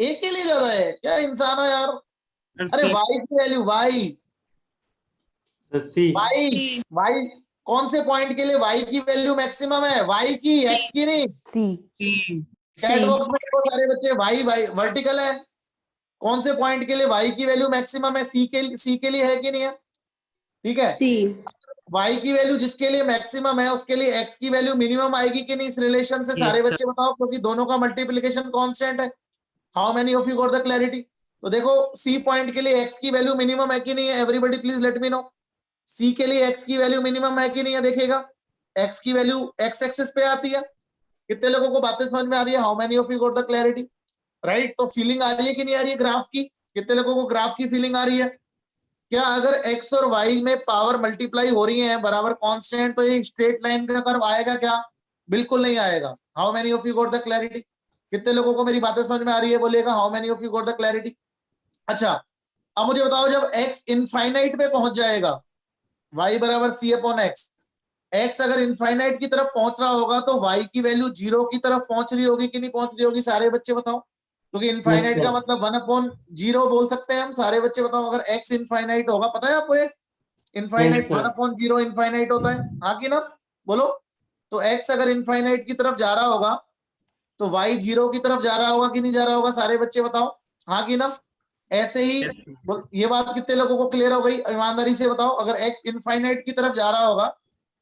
ए के लिए ज्यादा है, क्या इंसान हो यार। अरे C, वाई की value, y C. Y y कौन से पॉइंट के लिए वाई की वैल्यू मैक्सिमम है, वाई की, एक्स की नहीं। C. C, चैट बॉक्स में देखो सारे बच्चे, वाई वाई वर्टिकल है, कौन से पॉइंट के लिए वाई की वैल्यू मैक्सिमम है, सी के लिए है कि नहीं है, ठीक है। वाई की वैल्यू जिसके लिए मैक्सिमम है उसके लिए एक्स की वैल्यू मिनिमम आएगी कि नहीं इस रिलेशन से, सारे Yes, बच्चे बताओ, क्योंकि दोनों का मल्टीप्लीकेशन कांस्टेंट है। How many of you got the clarity. तो देखो सी पॉइंट के लिए एक्स की वैल्यू मिनिमम है कि नहीं है, everybody please let me know. C के लिए एक्स की वैल्यू मिनिमम है कि नहीं है, देखिएगा एक्स की वैल्यू एक्स एक्सिस पे आती है। कितने लोगों को बातें समझ में आ रही है, how many of you got the clarity, right. तो फीलिंग आ रही है कि नहीं आ रही है ग्राफ की, कितने लोगों को ग्राफ की फीलिंग आ रही है। क्या अगर x और y में पावर मल्टीप्लाई हो रही है बराबर कांस्टेंट, तो ये स्ट्रेट लाइन का कर्व आएगा क्या, बिल्कुल नहीं आएगा। How many of you got the clarity, कितने लोगों को मेरी बातें समझ में आ रही है, बोलेगा how many of you got the clarity. अच्छा अब मुझे बताओ, जब x इनफाइनाइट पे पहुंच जाएगा, y बराबर सी अपॉन एक्स, x अगर इनफाइनाइट की तरफ पहुंच रहा होगा तो y की वैल्यू जीरो की तरफ पहुंच रही होगी कि नहीं पहुंच रही होगी, सारे बच्चे बताओ। क्योंकि इनफाइनाइट का मतलब 1/0 बोल सकते हैं हम, सारे बच्चे बताओ। अगर x इनफाइनाइट होगा, पता है आपको, इनफाइनाइट 1/0 इनफाइनाइट होता है, हाँ कि ना, बोलो। तो x अगर इनफाइनाइट की तरफ जा रहा होगा तो y जीरो की तरफ जा रहा होगा कि नहीं जा रहा होगा, सारे बच्चे बताओ, हाँ कि ना। ऐसे ही ये बात कितने लोगों को क्लियर हो गई, ईमानदारी से बताओ। अगर x इनफाइनाइट की तरफ जा रहा होगा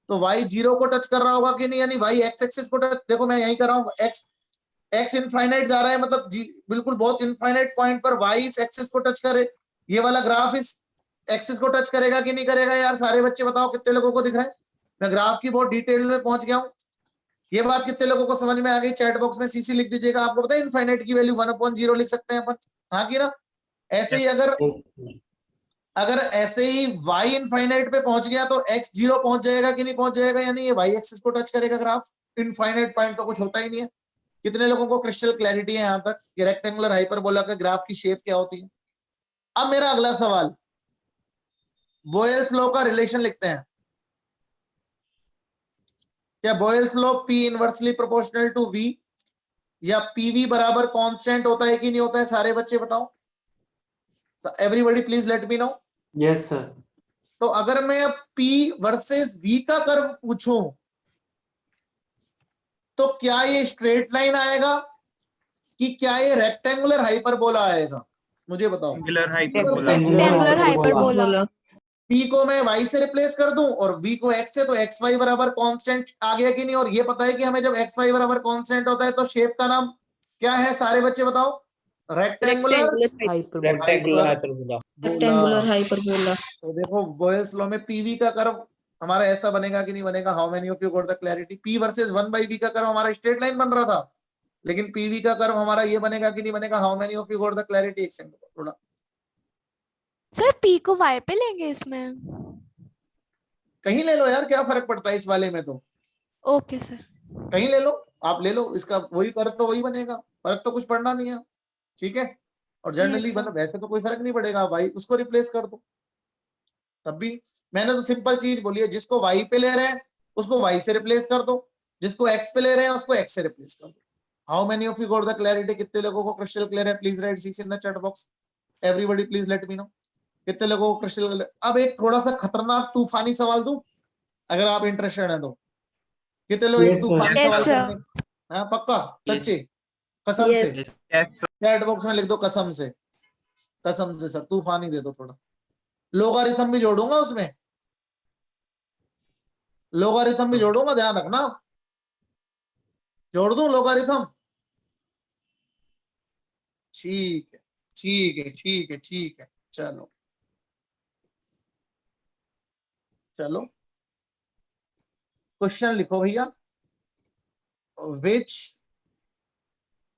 तो y जीरो को टच कर रहा होगा कि नहीं, यानी y एक्स एक्सिस को टच, देखो मैं यही कर रहा हूँ, x इनफाइनाइट जा रहा है, मतलब बिल्कुल बहुत इनफाइनाइट पॉइंट पर y इस एक्सिस को टच करे, ये वाला ग्राफ इस एक्सिस को टच करेगा कि नहीं करेगा, यार सारे बच्चे बताओ, कितने लोगों को दिख रहा है। मैं ग्राफ की बहुत डिटेल में पहुंच गया हूं, ये बात कितने लोगों को समझ में आ गई, चैट बॉक्स में सीसी लिख दीजिएगा। आपको पता है इनफाइनाइट की वैल्यू 1/0 लिख सकते हैं अपन, हाँ कि ना। ऐसे ही अगर अगर ऐसे ही y इनफाइनाइट पे पहुंच गया तो x जीरो पहुंच जाएगा कि नहीं पहुंच जाएगा, यानी ये y एक्सिस को टच करेगा ग्राफ, इनफाइनाइट पॉइंट तो कुछ होता ही नहीं है। कितने लोगों को क्रिस्टल क्लैरिटी है यहां तक कि रेक्टेंगुलर हाइपरबोला का ग्राफ की शेप क्या होती है। अब मेरा अगला सवाल, बोयल्स लॉ का रिलेशन लिखते हैं। क्या Boyle's law P inversely proportional to V या PV बराबर कांस्टेंट होता है कि नहीं होता है, सारे बच्चे बताओ, everybody please let me know. Yes sir. तो अगर मैं अब P वर्सेस V का कर्व पूछूं तो क्या ये स्ट्रेट लाइन आएगा कि क्या ये रेक्टेंगुलर हाइपरबोला आएगा, मुझे बताओ। angular hyperbola. Rectangular hyperbola. P को मैं y से रिप्लेस कर दूं और V को x से, तो एक्स वाई बराबर कांस्टेंट आ गया कि नहीं। और ये पता है कि हमें जब एक्स वाई बराबर कांस्टेंट होता है तो शेप का नाम क्या है, सारे बच्चे बताओ, रेक्टेंगुलर रेक्टेंगुलर हाइपरबोला। तो देखो बोयल्स लॉ में पीवी का कर्व हमारा ऐसा बनेगा कि नहीं बनेगा, how many of you got the clarity. P versus 1/v का कर्व हमारा स्ट्रेट लाइन बन रहा था, लेकिन पीवी का कर्व हमारा ये बनेगा कि नहीं बनेगा, how many of you got the clarity. एक सेकंड थोड़ा, सर पी को वाई पे लेंगे इसमें। कहीं ले लो यार, क्या फर्क पड़ता है इस वाले में, तो ओके सर। कहीं ले लो, आप ले लो, इसका वही कर्व तो वही बनेगा, फर्क तो कुछ पड़ना नहीं है, ठीक है। और जनरली Yes, sir. मतलब वैसे तो कोई फर्क नहीं पड़ेगा, भाई उसको रिप्लेस कर दो तब भी। मैंने तो सिंपल चीज बोली है, जिसको y पे ले रहे हैं उसको y से रिप्लेस कर दो, जिसको x पे ले रहे हैं उसको x से रिप्लेस कर दो। How many of you got the clarity, कितने लोगों को क्रिस्टल क्लियर है, please write C in the chat box, everybody please let me know, कितने लोगों को क्रिस्टल क्लियर। अब एक थोड़ा सा खतरनाक तूफानी सवाल दूं, अगर आप इंटरेस्टेड हैं तो, कितने लोग एक Yes, sir. तूफानी Yes, सवाल sir. करने, हाँ पक्का, सच्चे, कसम से, Yes, sir. चैट बॉक्स में लिख दो कसम से, कसम से सर, तूफानी दे दो थोड़ा। लोगारिथम भी जोड़ूंगा उसमें, लोगारिथम भी जोड़ूंगा, ध्यान रखना, जोड़ दूं लोगारिथम, ठीक है ठीक है ठीक है ठीक है, चलो चलो क्वेश्चन लिखो भैया। विच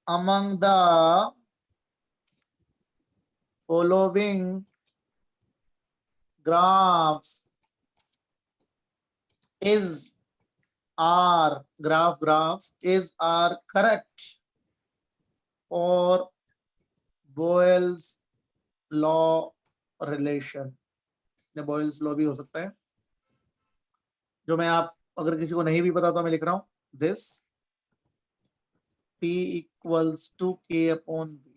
among the following graphs is are graphs is are correct for Boyle's law relation। Boyle's law भी हो सकता है, जो मैं आप अगर किसी को नहीं भी पता तो मैं लिख रहा हूं, this P equals to K upon V,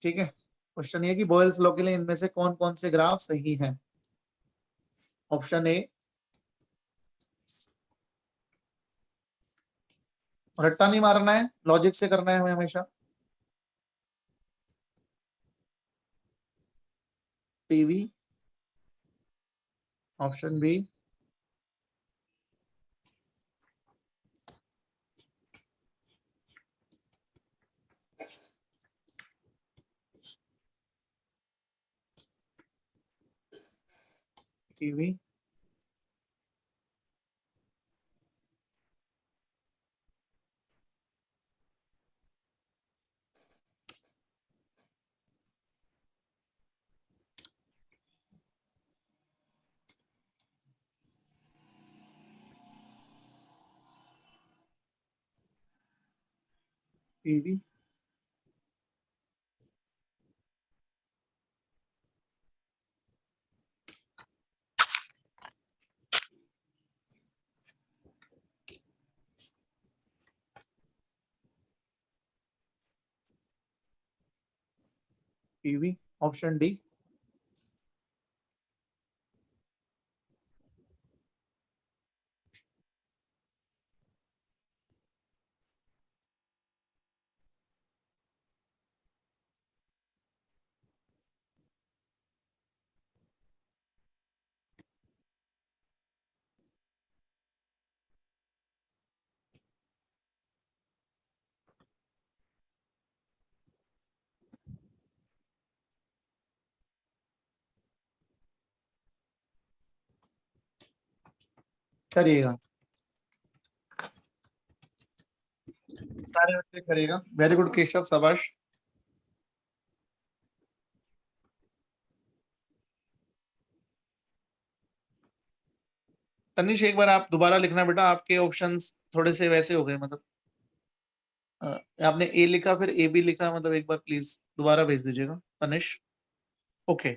ठीक है, क्वेश्चन ये कि बॉयल्स लॉ के लिए इनमें से कौन कौन से ग्राफ सही हैं। ऑप्शन ए, रट्टा नहीं मारना है, लॉजिक से करना है हमें हमेशा। PV. Option B, PV. PV. PV. Option D. करिएगा, सारे बच्चे करिएगा। वेरी गुड केशव, शाबाश। तनिष एक बार आप दोबारा लिखना बेटा, आपके ऑप्शंस थोड़े से वैसे हो गए, मतलब आपने ए लिखा फिर ए बी लिखा, मतलब एक बार प्लीज दोबारा भेज दीजिएगा तनिष। ओके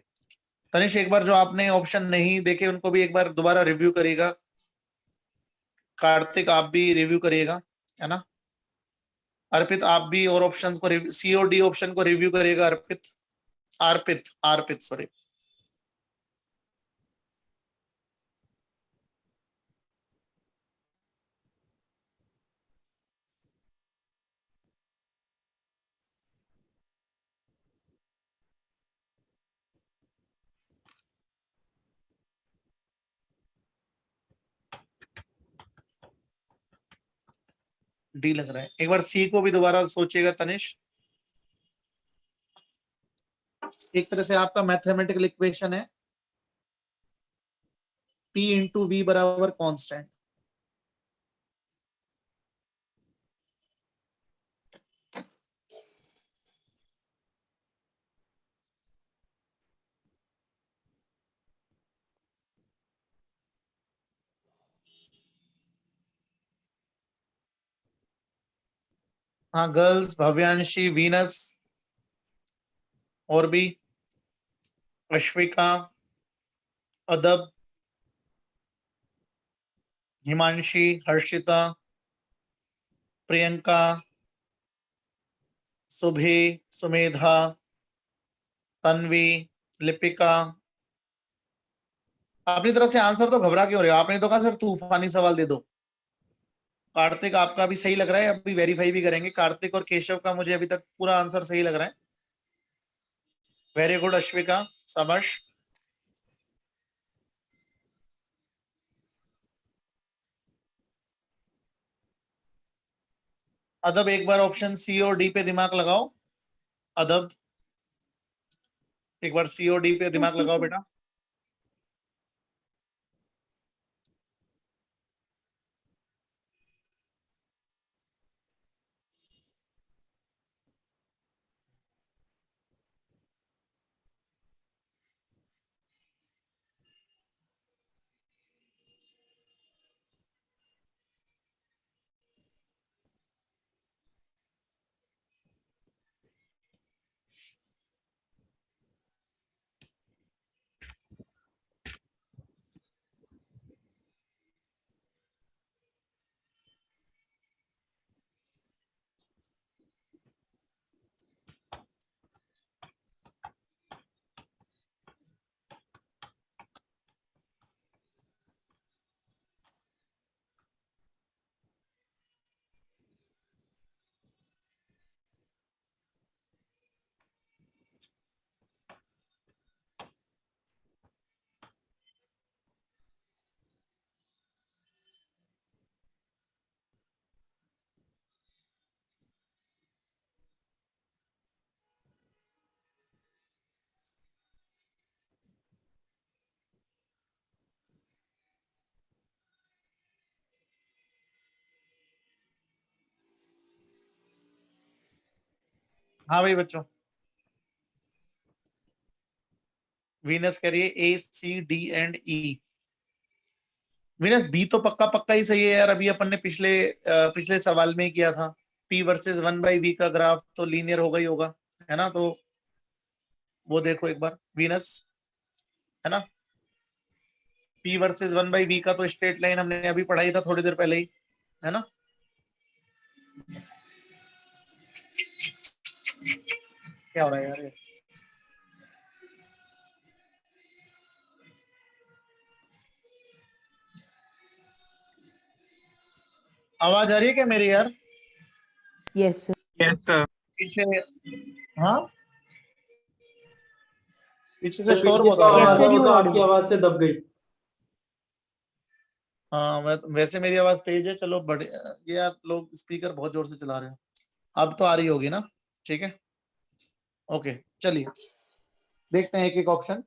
तनिष, एक बार जो आपने ऑप्शन नहीं देखे उनको भी एक बार दोबारा रिव्यू करिएगा। कार्तिक आप भी रिव्यू करिएगा, है ना। अर्पित आप भी और ऑप्शंस को सी और डी ऑप्शन को रिव्यू करिएगा। अर्पित, अर्पित, अर्पित सॉरी। डी लग रहा है, एक बार सी को भी दोबारा सोचिएगा तनिष। एक तरह से आपका मैथमेटिकल इक्वेशन है P इंटू वी बराबर कांस्टेंट। हाँ गर्ल्स, भव्यांशी, वीनस, और भी अश्विका, अदब, हिमांशी, हर्षिता, प्रियंका, सुभी, सुमेधा, तन्वी, लिपिका। अपनी तरफ से आंसर तो घबरा क्यों रहे हो, आपने तो कहा सर तूफानी सवाल दे दो। कार्तिक आपका भी सही लग रहा है, अभी वेरीफाई भी करेंगे। कार्तिक और केशव का मुझे अभी तक पूरा आंसर सही लग रहा है। वेरी गुड अश्विका, शाबाश। अदब एक बार ऑप्शन सी और डी पे दिमाग लगाओ। अदब एक बार सी और डी पे दिमाग लगाओ बेटा। हाँ भाई बच्चों, वीनस कह रही है A C D and E. Venus B तो पक्का पक्का ही सही है यार, अभी अपन ने पिछले सवाल में ही किया था। पी वर्सेस 1/v का ग्राफ तो लीनियर होगा ही होगा, है ना। तो वो देखो एक बार वीनस, है ना। पी वर्सेस 1/v का तो स्ट्रेट लाइन हमने अभी पढ़ा ही था थोड़ी देर पहले ही, है ना। क्या हो रहा है यार ये? आवाज आ रही है क्या मेरी यार? Yes, sir. Yes sir. पीछे, हाँ पीछे से तो शोर पीछे बहुत आ से रहा आवाज है। Yes, sir, वो you तो are आपकी audible. आवाज से दब गई। हाँ वैसे मेरी आवाज तेज है, चलो बड़े ये यार लोग स्पीकर बहुत जोर से चला रहे हैं। अब तो आ रही होगी ना, ठीक है ओके। चलिए देखते हैं एक एक ऑप्शन।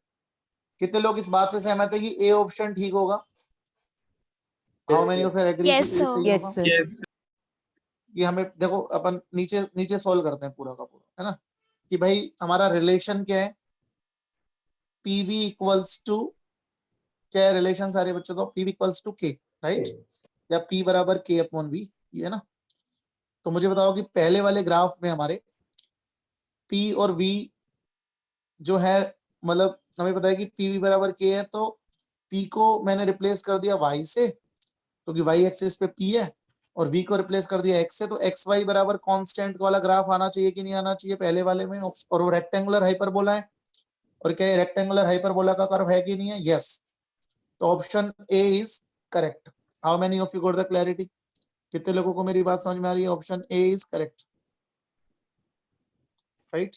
कितने लोग इस बात से सहमत है कि ए ऑप्शन ठीक होगा? How many of you agree कि Yes, ए sir. सही Yes, होगा? sir. यस कि हमें देखो अपन नीचे नीचे सॉल्व करते हैं पूरा का पूरा, है ना। कि भाई हमारा रिलेशन क्या है, पीवी इक्वल्स टू, क्या है रिलेशन सारे बच्चों? तो पीवी इक्वल्स टू के, राइट, या पी बराबर के अपॉन वी, ये है ना। तो मुझे बताओ कि पहले वाले ग्राफ में हमारे पी और वी जो है, मतलब हमें पता है कि पी वी बराबर के है, तो पी को मैंने रिप्लेस कर दिया वाई से, क्योंकि वाई एक्सिस पे पी है, और v को रिप्लेस कर दिया x से। तो एक्स वाई बराबर कांस्टेंट वाला ग्राफ आना चाहिए कि नहीं आना चाहिए पहले वाले में? और वो रेक्टेंगुलर हाइपरबोला है, और क्या है रेक्टेंगुलर हाइपरबोला का कर्व है कि नहीं है? यस। तो option A is correct. How many of you got the clarity? कितने लोगों को मेरी बात समझ में आ रही है? Option A is correct, right.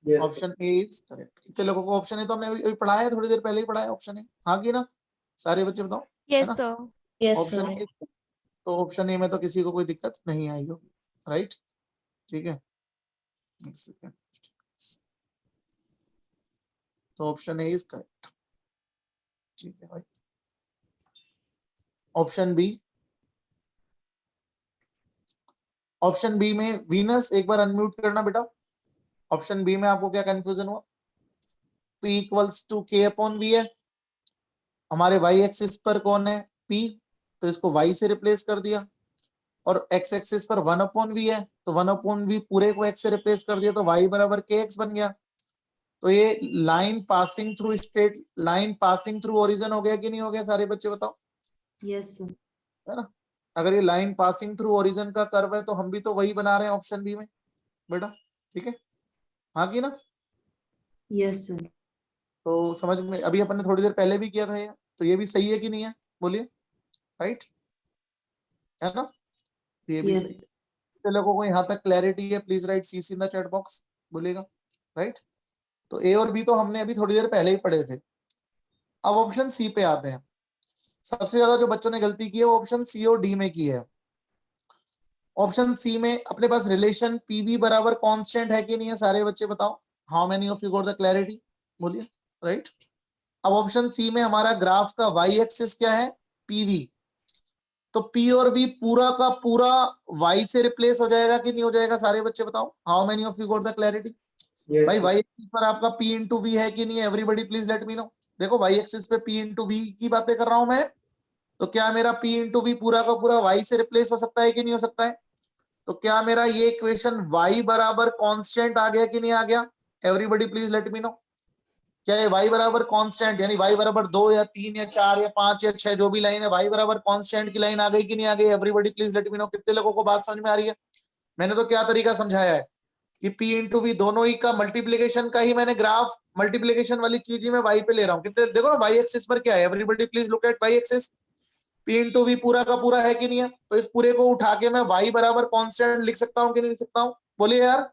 Option A is correct. कितने लोगों को ऑप्शन ए तो हमने अभी पढ़ा है, थोड़ी देर पहले ही पढ़ा है ऑप्शन ए, हाँ की ना सारे बच्चे बताओ, है Yes, ना। sir. Yes, option sir. ए, तो ऑप्शन ए में तो किसी को कोई दिक्कत नहीं आई होगी, राइट, ठीक है। एक सेकेंड, तो ऑप्शन ए इज करेक्ट, ठीक है भाई। ऑप्शन बी, ऑप्शन बी में वीनस एक बार अनम्यूट करना बेटा। ऑप्शन बी में आपको क्या कंफ्यूजन हुआ? P इक्वल्स टू के अपॉन वी है, हमारे वाई एक्सिस पर कौन है? P, तो इसको y से रिप्लेस कर दिया, और x एक्सिस पर 1 अपॉन वी है, तो 1 अपॉन वी पूरे को x से रिप्लेस कर दिया, तो y बराबर kx बन गया। तो ये line passing through straight line passing through origin हो गया कि नहीं हो गया? सारे बच्चे बताओ, यस सर। है ना। अगर ये लाइन पासिंग थ्रू ओरिजिन का कर्व है, तो हम भी तो वही बना रहे हैं ऑप्शन बी में बेटा, ठीक है, हाँ की ना। Yes sir. तो समझ में, अभी अपन ने थोड़ी देर पहले भी किया था ये, तो ये भी सही है कि नहीं है? बोलिए, राइट, है ना, ये भी Yes. सही है। तो लोगों को यहाँ तक क्लैरिटी है? Please right CC in the chat box, बोलिएगा, राइट। तो ए और बी तो हमने अभी थोड़ी देर पहले ही पढ़े थे। अब ऑप्शन सी पे आते हैं। सबसे ज्यादा जो बच्चों ने गलती की है वो ऑप्शन सी और डी में की है। ऑप्शन सी में अपने पास रिलेशन पीवी बराबर कांस्टेंट है कि नहीं है? सारे बच्चे बताओ, how many of you got the clarity? बोलिए, राइट। अब ऑप्शन सी में हमारा ग्राफ का वाई एक्सिस क्या है? पीवी। तो पी और वी पूरा का पूरा वाई से रिप्लेस हो जाएगा कि नहीं हो जाएगा? सारे बच्चे बताओ, how many of you got the clarity? भाई वाई एक्सिस पर आपका पी इंटू वी है कि नहीं है? Everybody please let me no. देखो वाई एक्सिस पे पी इंटू वी की बातें कर रहा हूं मैं, तो क्या मेरा पी इंटू वी पूरा का पूरा वाई से रिप्लेस हो सकता है कि नहीं हो सकता है? तो क्या मेरा ये इक्वेशन y बराबर कांस्टेंट आ गया कि नहीं आ गया? Everybody please let me no. क्या ये y बराबर कांस्टेंट, यानी y बराबर 2 या 3 या 4 या 5 या 6 जो भी लाइन है, y बराबर कांस्टेंट की लाइन आ गई कि नहीं आ गई? Everybody please let me know. कितने लोगों को बात समझ में आ रही है? मैंने तो क्या तरीका समझाया है कि p इंटू वी दोनों ही का मल्टीप्लीकेशन का ही मैंने ग्राफ, मल्टीप्लीकेशन वाली चीज ही मैं y पे ले रहा हूँ। कितने देखो ना y एक्सिस पर क्या है? Everybody please look at y axis. P into V पूरा का पूरा है कि नहीं है? तो इस पूरे को उठा के मैं y बराबर कांस्टेंट लिख सकता हूँ कि नहीं लिख सकता हूँ? बोलिए यार,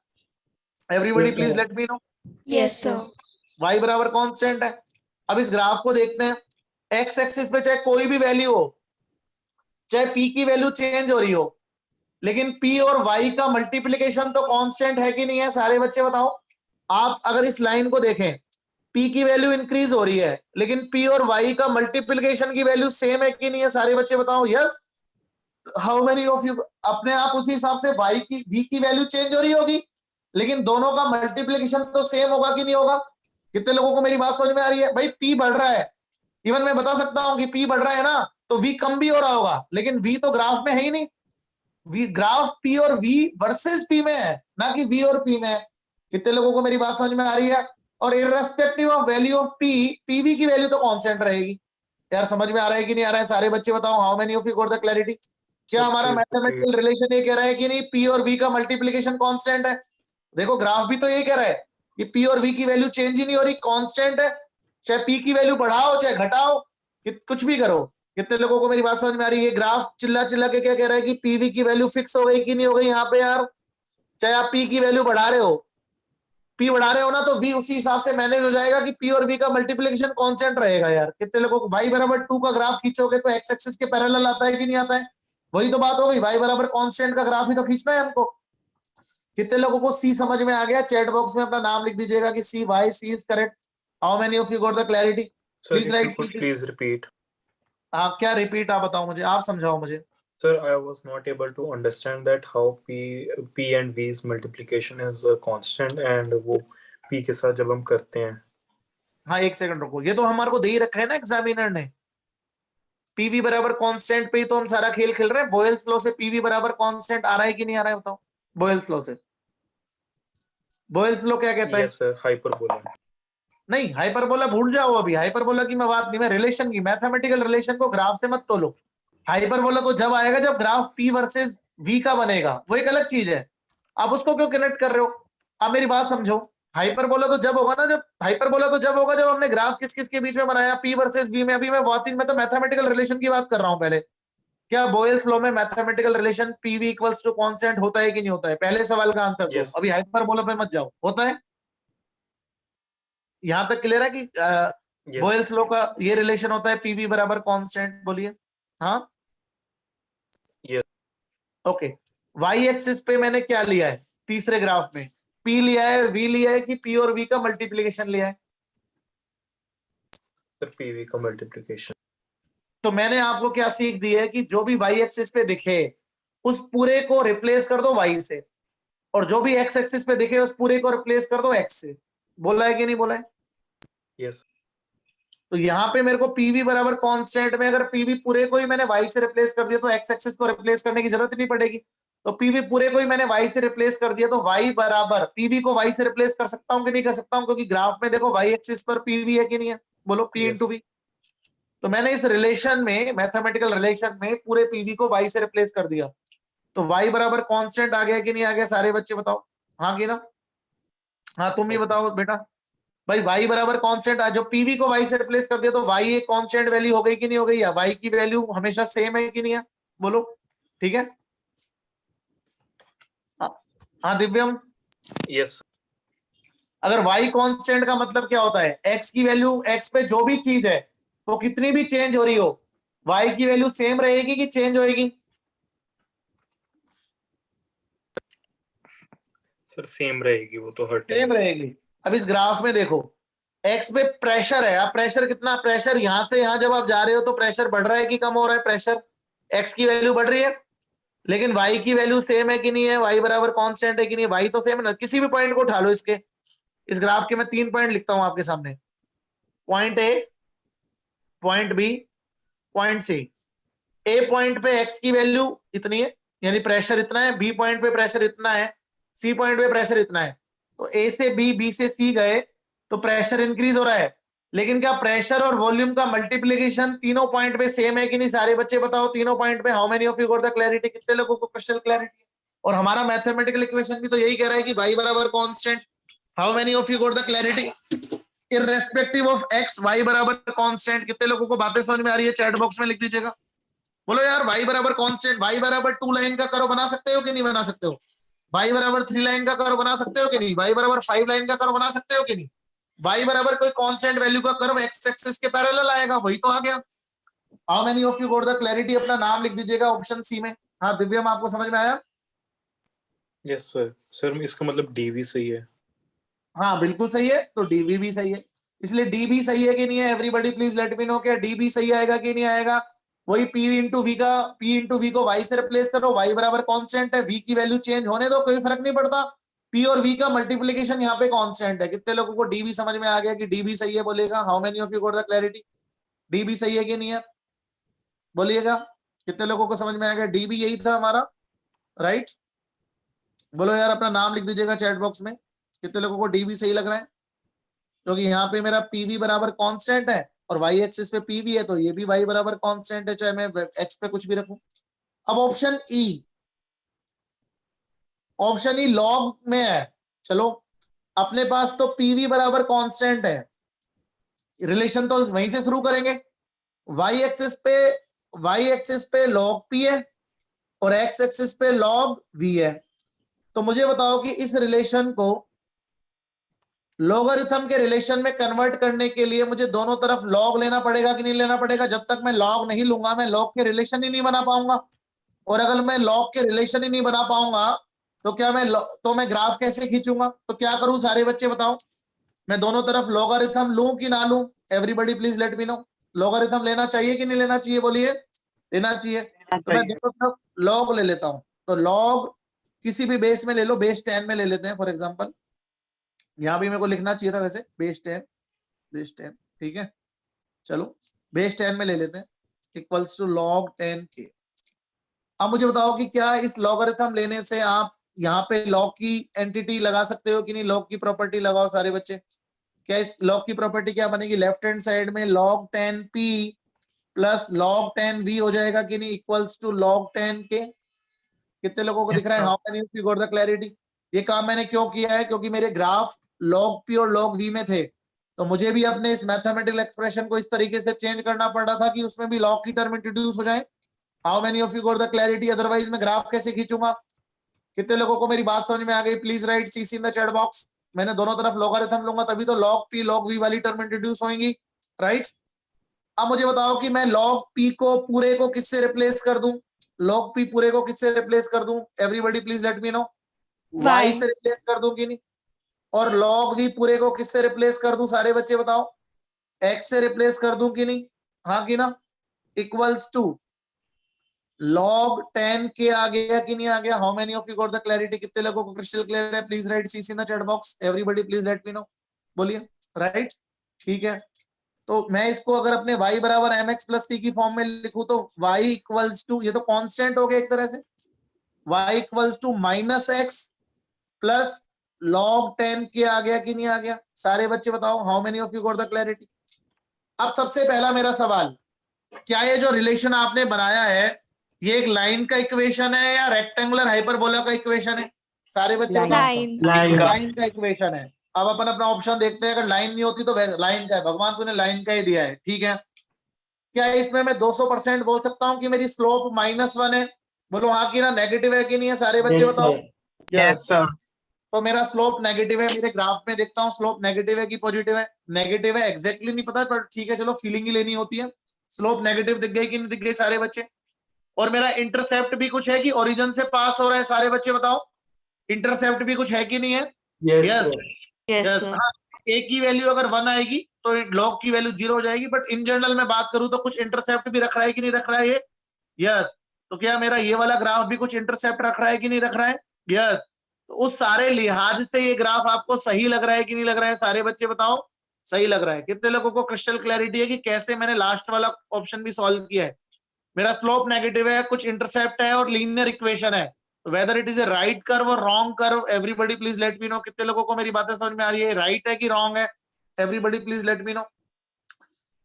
everybody please let me no. Yes, sir. y बराबर कांस्टेंट है। अब इस ग्राफ को देखते हैं, x एक्सिस पे चाहे कोई भी वैल्यू हो, चाहे p की वैल्यू चेंज हो रही हो, लेकिन p और y का मल्टीप्लीकेशन तो कांस्टेंट है कि नहीं है? सारे बच्चे बताओ। आप अगर इस लाइन को देखें, p की वैल्यू इंक्रीज हो रही है, लेकिन p और y का मल्टीप्लीकेशन की वैल्यू सेम है कि नहीं है? सारे बच्चे बताओ, yes. How many of you? अपने आप उसी हिसाब से y की v की वैल्यू चेंज हो रही होगी, लेकिन दोनों का मल्टीप्लीकेशन तो सेम होगा कि नहीं होगा? कितने लोगों को मेरी बात समझ में आ रही है? भाई पी बढ़ रहा है, इवन मैं बता सकता हूं कि पी बढ़ रहा है ना, तो वी कम भी हो रहा होगा, लेकिन वी तो ग्राफ में है ही नहीं। वी ग्राफ पी और वी वर्सेस पी में है, ना कि वी और पी में है। कितने लोगों को मेरी बात समझ में आ रही है? और irrespective of value of P, PV की वैल्यू तो कांस्टेंट रहेगी। यार समझ में आ रहा है कि नहीं आ रहा है? सारे बच्चे बताओ, how many of you got the clarity? क्या Sir, हमारा please मैथमेटिकल रिलेशन ये कह रहा है कि नहीं पी और वी का मल्टीप्लीकेशन कांस्टेंट है? देखो ग्राफ भी तो यही कह रहा है कि पी और वी की वैल्यू चेंज ही नहीं हो रही, कांस्टेंट है। चाहे पी की वैल्यू बढ़ाओ चाहे घटाओ, कुछ भी करो। कितने लोगों को मेरी बात समझ में आ रही है? ये ग्राफ चिल्ला चिल्ला के क्या कह रहा है कि पीवी की वैल्यू फिक्स हो गई कि नहीं हो गई यहाँ पे यार? चाहे आप पी की वैल्यू बढ़ा रहे हो, पी बढ़ा रहे हो ना, तो वी उसी हिसाब से मैनेज हो जाएगा कि पी और वी का मल्टीप्लिकेशन कांस्टेंट रहेगा यार। कितने लोगों को y बराबर 2 का ग्राफ खींचोगे तो एक्स एक्सिस के पैरेलल आता है कि नहीं आता है? वही तो बात हो गई, y बराबर कांस्टेंट का ग्राफ ही तो खींचना है हमको। कितने लोगों को सी समझ में आ गया? चैट बॉक्स में अपना नाम लिख दीजिएगा कि C why C is correct. How many of you got the clarity? sir, please if you write. could please repeat. आप क्या रिपीट, आप बताओ मुझे, आप समझाओ मुझे। Sir, I was not able to understand that how P and V's multiplication is constant and वो P के साथ जब हम करते हैं। हाँ एक सेकंड रुको, ये तो हमारे को दे ही रखा है ना एग्जामिनर ने। पीवी बराबर कांस्टेंट पे ही तो हम सारा खेल खेल रहे हैं। बोयल्स लॉ से पीवी बराबर कांस्टेंट आ रहा है कि नहीं आ रहा है बताओ? बोयल्स लॉ से, बोयल्स लॉ क्या कहता है? Yes sir, hyperbola. नहीं हाइपरबोला भूल जाओ, अभी हाइपरबोला की मैं बात नहीं, मैं रिलेशन की, मैथमेटिकल रिलेशन को ग्राफ से मत तोलो। हाइपरबोला तो जब आएगा जब ग्राफ पी वर्सेस वी का बनेगा, वो एक अलग चीज है। आप उसको क्यों कनेक्ट कर रहे हो? आप मेरी बात समझो। हाइपरबोला तो जब होगा ना, जब हाइपरबोला तो जब होगा जब हमने ग्राफ किस किस के बीच में बनाया, पी वर्सेस वी में। अभी मैं वातिन में तो मैथमेटिकल रिलेशन की बात कर रहा हूं पहले। क्या बोयल्स लॉ में mathematical relation PV equals to constant होता है कि नहीं होता है? पहले सवाल का आंसर दो, Yes. अभी हाइपरबोला पे मत जाओ। होता है? यहां तक क्लियर है कि Yes. बोयल्स लॉ का ये रिलेशन होता है पीवी बराबर कांस्टेंट? बोलिए हाँ। Yes. ओके, वाई एक्सिस पे मैंने क्या लिया है तीसरे ग्राफ में? पी लिया है, वी लिया है, कि पी और वी का मल्टीप्लीकेशन लिया है? Sir, PV का multiplication. तो मैंने आपको क्या सीख दी है कि जो भी वाई एक्सिस पे दिखे उस पूरे को रिप्लेस कर दो वाई से, और जो भी एक्स एक्सिस पे दिखे उस पूरे को रिप्लेस कर दो एक्स से। बोला है कि नहीं बोला है? Yes. तो यहाँ पे मेरे को पीवी बराबर कांस्टेंट में अगर पीवी पूरे को ही मैंने वाई से रिप्लेस कर दिया तो एक्स एक्सिस को रिप्लेस करने की जरूरत नहीं पड़ेगी। तो पीवी पूरे को ही मैंने वाई से रिप्लेस कर दिया, तो वाई बराबर पीवी को वाई से रिप्लेस कर सकता हूँ कि नहीं कर सकता हूँ? क्योंकि ग्राफ में देखो वाई एक्सिस पर पीवी है कि नहीं है? बोलो पी Yes. Into we. तो मैंने इस रिलेशन में, मैथमेटिकल रिलेशन में पूरे पीवी को वाई से रिप्लेस कर दिया, तो वाई बराबर कांस्टेंट आ गया कि नहीं आ गया? सारे बच्चे बताओ हाँ कि ना? हाँ तुम ही बताओ बेटा। भाई y बराबर कांस्टेंट, जो पीवी को y से रिप्लेस कर दिया तो y एक कांस्टेंट वैल्यू हो गई कि नहीं हो गई? या y की वैल्यू हमेशा सेम है कि नहीं है? बोलो ठीक है। हाँ दिव्यम, Yes. अगर y कांस्टेंट का मतलब क्या होता है? x की वैल्यू, x पे जो भी चीज है वो कितनी भी चेंज हो रही हो, y की वैल्यू सेम रहेगी कि चेंज होएगी? Sir, same रहेगी वो तो हर सेम time. रहेगी। अब इस ग्राफ में देखो x पे प्रेशर है, अब प्रेशर कितना? प्रेशर यहां से यहां जब आप जा रहे हो तो प्रेशर बढ़ रहा है कि कम हो रहा है? प्रेशर x की वैल्यू बढ़ रही है, लेकिन y की वैल्यू सेम है कि नहीं है? y बराबर कांस्टेंट है कि नहीं? y तो सेम है ना। किसी भी पॉइंट को उठा लो इसके, इस ग्राफ के मैं 3 पॉइंट लिखता हूं आपके सामने। Point A, point B, point C. A point पे x की वैल्यू इतनी है यानी प्रेशर इतना है, बी पॉइंट पे प्रेशर इतना है, सी पॉइंट पे प्रेशर इतना है। तो ए से बी, बी से सी गए तो प्रेशर इंक्रीज हो रहा है, लेकिन क्या प्रेशर और वॉल्यूम का मल्टीप्लीकेशन तीनों पॉइंट पे सेम है कि नहीं? सारे बच्चे बताओ तीनों पॉइंट पे how many of you got the clarity? कितने लोगों को क्रिस्टल क्लैरिटी? और हमारा मैथमेटिकल इक्वेशन भी तो यही कह रहा है कि y बराबर constant. How many of you got the clarity? Irrespective of x y बराबर कांस्टेंट। कितने लोगों को बातें समझ में आ रही है? चैट बॉक्स में लिख दीजिएगा। बोलो यार y बराबर कांस्टेंट, y बराबर 2 लाइन का कर्व बना सकते हो कि नहीं बना सकते हो? y बराबर 3 लाइन का कर्व बना सकते हो कि नहीं? y बराबर 5 लाइन का कर्व बना सकते हो कि नहीं? y बराबर कोई कांस्टेंट वैल्यू का कर्व x एक्सिस के पैरेलल आएगा, वही तो आ गया। How many of you got the clarity? अपना नाम लिख दीजिएगा ऑप्शन सी में। हाँ दिव्यम, आपको समझ में आया? Yes sir. Sir, इसका मतलब DV सही है. हाँ बिल्कुल सही है, तो डीवी भी सही है। इसलिए डी भी सही है कि नहीं है? Everybody please let me no, क्या डी भी सही आएगा कि नहीं आएगा? वही पी इंटू वी का, पी इंटू वी को वाई से रिप्लेस करो, वाई बराबर कांस्टेंट है, वी की वैल्यू चेंज होने दो, कोई फर्क नहीं पड़ता। P और V का मल्टीप्लीकेशन यहाँ पे कांस्टेंट है। कितने लोगों को D भी समझ में आ गया कि D भी सही है? बोलेगा how many of you got the clarity? D भी सही है कि नहीं है? बोलिएगा कितने लोगों को समझ में आ गया? D भी यही था हमारा, राइट? बोलो यार, अपना नाम लिख दीजिएगा चैट बॉक्स में, कितने लोगों को D भी सही लग रहा है? क्योंकि यहाँ पे मेरा PV बराबर कांस्टेंट है और y एक्सिस पे PV है, तो ये भी y बराबर कांस्टेंट है, चाहे मैं x पे कुछ भी रखूं। अब ऑप्शन ई लॉग में है। चलो अपने पास तो PV बराबर कांस्टेंट है, रिलेशन तो वहीं से शुरू करेंगे। y एक्सिस पे log P है और x एक्सिस पे log V है। तो मुझे बताओ कि इस रिलेशन को लॉगरिथम के रिलेशन में कन्वर्ट करने के लिए मुझे दोनों तरफ लॉग लेना पड़ेगा कि नहीं लेना पड़ेगा? जब तक मैं लॉग नहीं लूंगा मैं लॉग के रिलेशन ही नहीं बना पाऊंगा, और अगर मैं लॉग के रिलेशन ही नहीं बना पाऊंगा तो क्या मैं ग्राफ कैसे खींचूंगा? तो क्या करूं सारे बच्चे बताओ, मैं दोनों तरफ लॉगरिथम लूं कि ना लूं? Everybody please let me no, logarithm लेना चाहिए कि नहीं लेना चाहिए? बोलिए, लेना चाहिए। तो मैं दोनों तरफ लॉग ले लेता हूं। तो लॉग किसी भी बेस में ले लो, बेस 10 में ले लेते हैं फॉर एग्जांपल। यहां भी मेरे को लिखना चाहिए था वैसे, बेस 10, ठीक है। चलो बेस 10 में ले लेते हैं, इक्वल्स टू log 10k। अब मुझे बताओ कि क्या इस लॉगरिथम लेने से आप यहाँ पे लॉग की एंटिटी लगा सकते हो कि नहीं? लॉग की प्रॉपर्टी लगाओ सारे बच्चे। क्या इस लॉग की प्रॉपर्टी क्या बनेगी? लेफ्ट हैंड साइड में log 10p plus log 10v हो जाएगा कि नहीं? Equals to log 10k। कितने लोगों को दिख रहा है? How many of you got the clarity? ये काम मैंने क्यों किया है? क्योंकि मेरे ग्राफ log p और log v में थे, तो मुझे भी अपने इस मैथमेटिकल एक्सप्रेशन को इस तरीके से चेंज करना पड़ रहा था कि उसमें भी log की टर्म इंट्रोड्यूस हो जाए। How many of you got the clarity? Otherwise मैं ग्राफ कैसे खींचूंगा? कितने लोगों को मेरी बात समझ में आ गई? Please right CC in the chat box. मैंने दोनों तरफ लॉगरिथम लूंगा तभी तो log p log v वाली टर्म इंट्रोड्यूस होंगी, राइट? अब मुझे बताओ कि मैं log p को पूरे को किससे रिप्लेस कर दूं? log p पूरे को किससे रिप्लेस कर दूं? Everybody please let me no. y से रिप्लेस कर दूं कि नहीं? और log v पूरे को किससे रिप्लेस कर दूं? सारे बच्चे बताओ। x से रिप्लेस कर दूं कि नहीं? हाँ कि ना? इक्वल्स टू log 10k आ गया कि नहीं आ गया? How many of you got the clarity? कितने लोगों को क्रिस्टल क्लियर है? Please right CC in the chat box. Everybody please let me no. बोलिए, राइट? ठीक है। तो मैं इसको अगर अपने y बराबर mx प्लस c की फॉर्म में लिखूं तो y इक्वल्स टू, ये तो कांस्टेंट हो गया एक तरह से, y equals to minus x plus log 10k आ गया कि नहीं आ गया? सारे बच्चे बताओ, how many of you got the clarity? अब सबसे पहला मेरा सवाल, क्या ये जो रिलेशन आपने बनाया है ये एक लाइन का इक्वेशन है या रेक्टेंगुलर हाइपरबोला का इक्वेशन है? सारे बच्चे बताओ। लाइन लाइन का इक्वेशन है। अब अपन अपना ऑप्शन देखते हैं, अगर लाइन नहीं होती तो लाइन का है, भगवान तूने लाइन का ही दिया है, ठीक है। क्या इसमें मैं 200% बोल सकता हूँ कि मेरी स्लोप -1 है? बोलो हाँ कि ना, नेगेटिव है कि नहीं है? सारे बच्चे बताओ। Yes sir. तो मेरा स्लोप नेगेटिव है, मेरे ग्राफ में देखता हूँ स्लोप नेगेटिव है कि पॉजिटिव है? नेगेटिव है, एग्जैक्टली नहीं पता पर ठीक है, चलो फीलिंग ही लेनी होती है। स्लोप नेगेटिव दिख गई कि नहीं दिख गई सारे बच्चे? और मेरा इंटरसेप्ट भी कुछ है कि ओरिजिन से पास हो रहा है? सारे बच्चे बताओ, इंटरसेप्ट भी कुछ है कि नहीं है? यस। हाँ, ए की वैल्यू अगर 1 आएगी तो लॉग की वैल्यू 0 हो जाएगी, बट इन जनरल में बात करूं तो कुछ इंटरसेप्ट भी रख रहा है कि नहीं रख रहा है ये? यस। तो क्या मेरा ये वाला ग्राफ भी कुछ इंटरसेप्ट रख रहा है कि नहीं रख रहा है? यस। तो उस सारे लिहाज से ये ग्राफ आपको सही लग रहा है कि नहीं लग रहा है? सारे बच्चे बताओ, सही लग रहा है। कितने लोगों को क्रिस्टल क्लैरिटी है कि कैसे मैंने लास्ट वाला ऑप्शन भी सॉल्व किया है? मेरा स्लोप नेगेटिव है, कुछ इंटरसेप्ट है और लीनियर इक्वेशन है, whether it is a right curve और wrong curve, everybody please let me know. कितने लोगों को मेरी बातें समझ में आ रही है? राइट है कि रॉन्ग है? Everybody please let me know.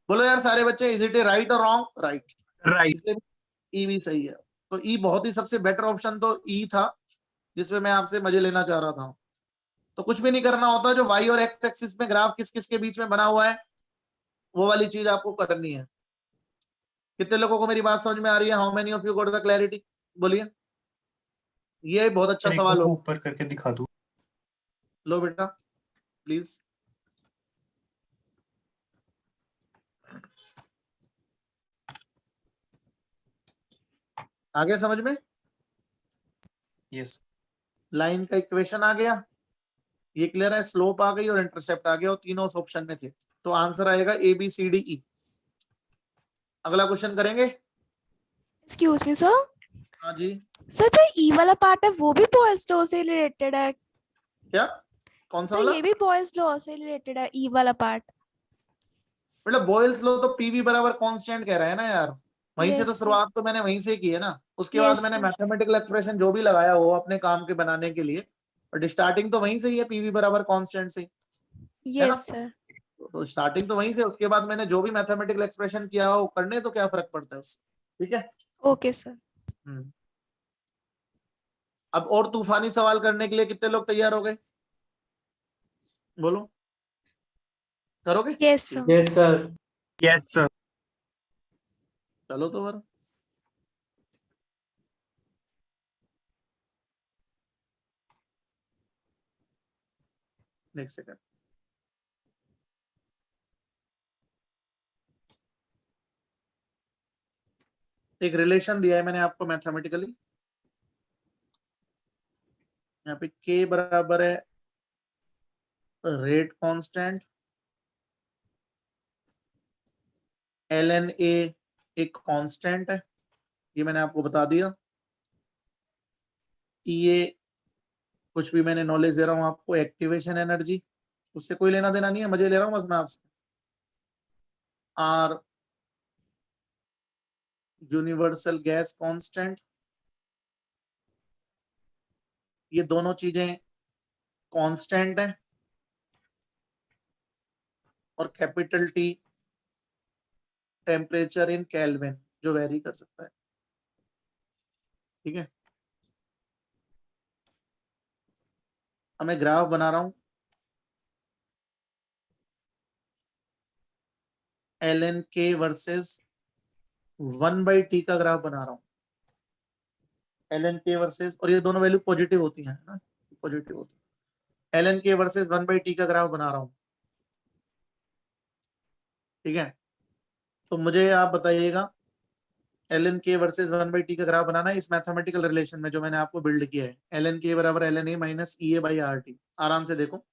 बोलो यार सारे बच्चे, इज इट ए राइट और रॉन्ग? Right, right. ई भी सही है। तो ई बहुत ही सबसे बेटर ऑप्शन तो ई था, जिसमें मैं आपसे मजे लेना चाह रहा था। तो कुछ भी नहीं करना होता, जो वाई और एक्स एक्सिस में ग्राफ किस किस के बीच में बना हुआ है वो वाली चीज आपको करनी है। कितने लोगों को मेरी बात समझ में आ रही है? How many of you got the clarity? बोलिए। ये बहुत अच्छा सवाल हो। ऊपर करके दिखा दूं। लो बेटा प्लीज। आगे समझ में? यस। लाइन का इक्वेशन आ गया, ये क्लियर है, स्लोप आ गई और इंटरसेप्ट आ गया, और तीनों उस ऑप्शन में थे। तो आंसर आएगा A B C D E. अगला क्वेश्चन करेंगे। एक्सक्यूज मी सर, हाँ जी। सर जो ई वाला पार्ट है वो भी पोल्स लॉ से रिलेटेड है? क्या कौन सा सर वाला? ये भी बॉयज लॉ से रिलेटेड है, ई वाला पार्ट। मतलब बॉयल्स लॉ तो पीवी बराबर कांस्टेंट कह रहा है ना यार, वहीं से Yes, तो sir. शुरुआत तो मैंने वहीं से की है ना, उसके Yes, बाद मैंने sir. मैथमेटिकल एक्सप्रेशन जो भी लगाया वो अपने काम के बनाने के लिए, बट स्टार्टिंग तो वहीं से ही है, पीवी बराबर कांस्टेंट से, है ना? Yes, sir. तो स्टार्टिंग तो वहीं से, उसके बाद मैंने जो भी मैथमेटिकल एक्सप्रेशन किया हो करने, तो क्या फर्क पड़ता है उससे, ठीक है? Okay, sir. अब और तूफानी सवाल करने के लिए कितने लोग तैयार हो गए, बोलो, करोगे? Yes, sir. Yes sir. Yes, sir. चलो तो फिर नेक्स्ट सेकंड। एक रिलेशन दिया है मैंने आपको मैथमेटिकली, यहाँ पे k बराबर है रेट कांस्टेंट, ln a एक कांस्टेंट है, ये मैंने आपको बता दिया। ये कुछ भी मैंने नॉलेज दे रहा हूं आपको, एक्टिवेशन एनर्जी, उससे कोई लेना देना नहीं है, मजे ले रहा हूं बस मैं आपसे। आर यूनिवर्सल गैस कांस्टेंट, ये दोनों चीजें कांस्टेंट हैं, और capital T temperature in kelvin, जो वेरी कर सकता है, ठीक है? अब मैं ग्राफ बना रहा हूं, ln k वर्सेस 1/t का ग्राफ बना रहा हूं, ln k वर्सेस, और ये दोनों वैल्यू पॉजिटिव होती हैं ना, पॉजिटिव होती है, ln k वर्सेस 1/t का ग्राफ बना रहा हूं, ठीक है? तो मुझे आप बताइएगा ln k वर्सेस 1/t का ग्राफ बनाना है इस मैथमेटिकल रिलेशन में जो मैंने आपको बिल्ड किया है, ln k बराबर ln a माइनस EA/RT। आराम से देखो,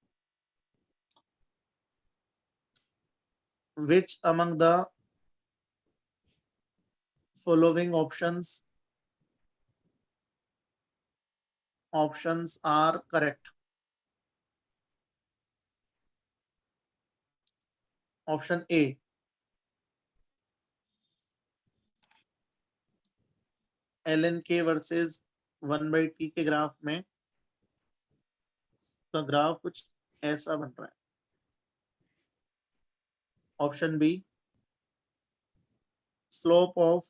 which among the following options are correct? Option A, ln k versus 1/t के ग्राफ में तो ग्राफ कुछ ऐसा बन रहा है। Option B, slope of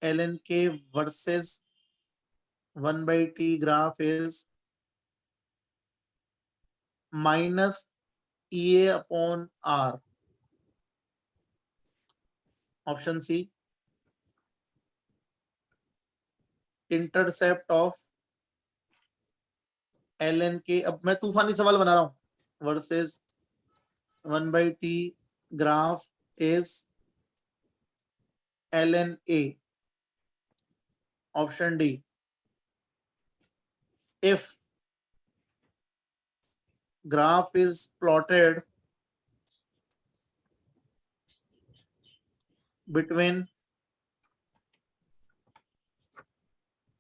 ln k versus 1/t graph is minus EA/R। Option C, intercept of ln k, अब मैं तूफानी सवाल बना रहा हूं, versus 1/t graph is ln a। Option D, if graph is plotted between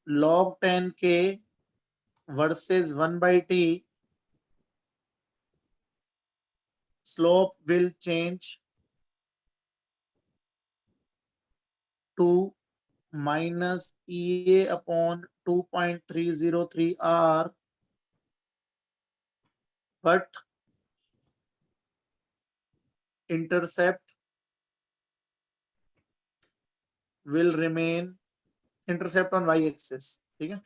log 10k versus 1/t, slope will change to minus EA/2.303R, but intercept will remain, intercept on y-axis, ठीक है,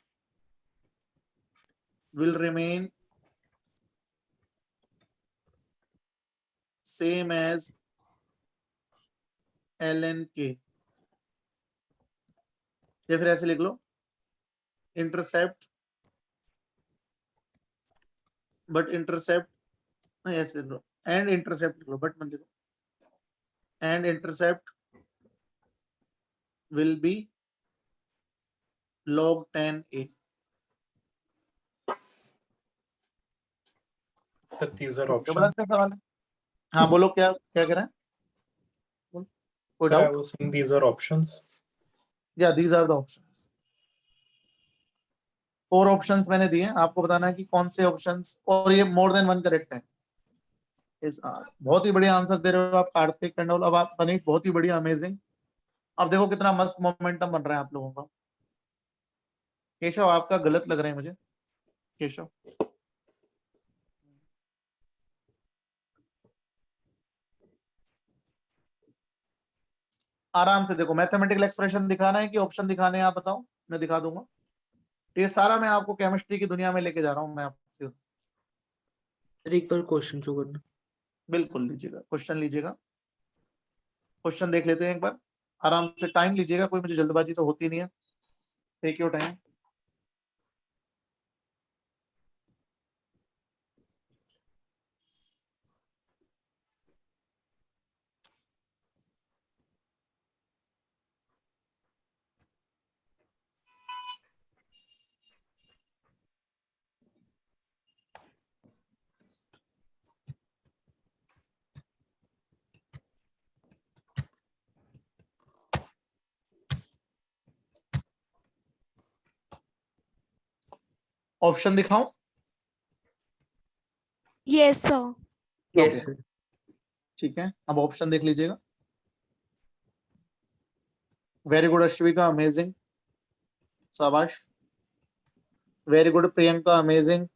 will remain same as ln k, या फिर ऐसे लिख लो, intercept, but intercept, नहीं ऐसे लिख लो, and intercept लिख लो, बट मत लिखो, and intercept will be log 10a। Sir, these are options. जबरदस्त सवाल है। हाँ बोलो, क्या क्या कह रहे हैं, कोई Sir, I doubt? was saying these are options. Yeah, these are the options. 4 options मैंने दिए हैं, आपको बताना है कि कौन से ऑप्शंस, और ये मोर देन वन करेक्ट है। इस बहुत ही बढ़िया आंसर दे रहे हो आप कार्तिक कंडोल, अब आप तनीश बहुत ही बढ़िया, अमेजिंग। अब देखो कितना मस्त मोमेंटम बन रहा है आप लोगों का। केशव आपका गलत लग रहा है मुझे, केशव। आराम से देखो, मैथमेटिकल एक्सप्रेशन दिखाना है कि ऑप्शन दिखाने हैं, आप बताओ, मैं दिखा दूंगा। ये सारा मैं आपको केमिस्ट्री की दुनिया में लेके जा रहा हूँ मैं आपसे। सर एक बार क्वेश्चन शो करना। बिल्कुल लीजिएगा, क्वेश्चन लीजिएगा, क्वेश्चन देख लेते हैं एक बार, आराम से टाइम लीजिएगा, कोई मुझे जल्दबाजी तो होती नहीं है, टेक योर टाइम। ऑप्शन दिखाऊं? Yes, sir. Yes sir. ठीक है, अब ऑप्शन देख लीजिएगा। वेरी गुड अश्विका, अमेजिंग, शाबाश। Very good Priyanka, amazing.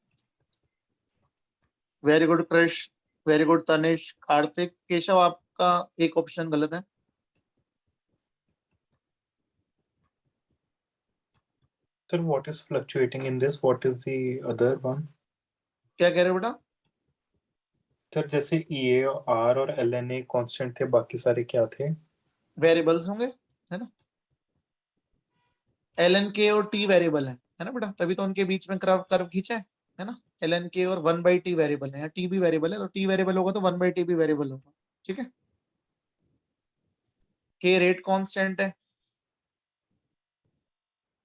Very good Krish, very good Tanish, Kartik. Keshav आपका एक ऑप्शन गलत है। Sir, what is fluctuating in this? What is the other one? क्या कह रहे हो बेटा? सर जैसे EA और R और LNA कांस्टेंट थे, बाकी सारे क्या थे? वेरिएबल्स होंगे, है ना। एल के और टी वेरिएबल है ना बेटा, तभी तो उनके बीच में कर्व खींचा है ना। एल के और 1/t वेरिएबल है, टी भी वेरिएबल है, तो टी वेरिएबल होगा तो 1/t भी वेरिएबल होगा, ठीक है। के रेट कांस्टेंट है,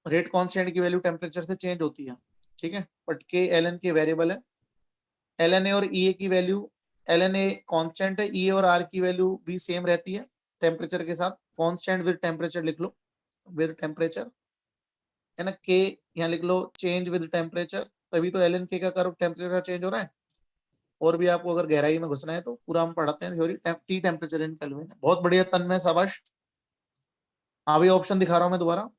रेट कांस्टेंट की वैल्यू टेम्परेचर से चेंज होती है, ठीक है, बट के एल के वेरिएबल है। एल और ई की वैल्यू, एल कांस्टेंट है, ई और आर की वैल्यू भी सेम रहती है टेम्परेचर के साथ। कांस्टेंट विद टेम्परेचर लिख लो, विद टेम्परेचर, है ना। के यहाँ लिख लो, चेंज विद टेम्परेचर, तभी तो एल के का कर्व टेम्परेचर चेंज हो रहा है। और भी आपको अगर गहराई में घुसना है तो पूरा हम पढ़ाते हैं theory, T temperature in kelvin. बहुत बढ़िया तन्मय, शाबाश। अभी ऑप्शन दिखा रहा हूं मैं दोबारा,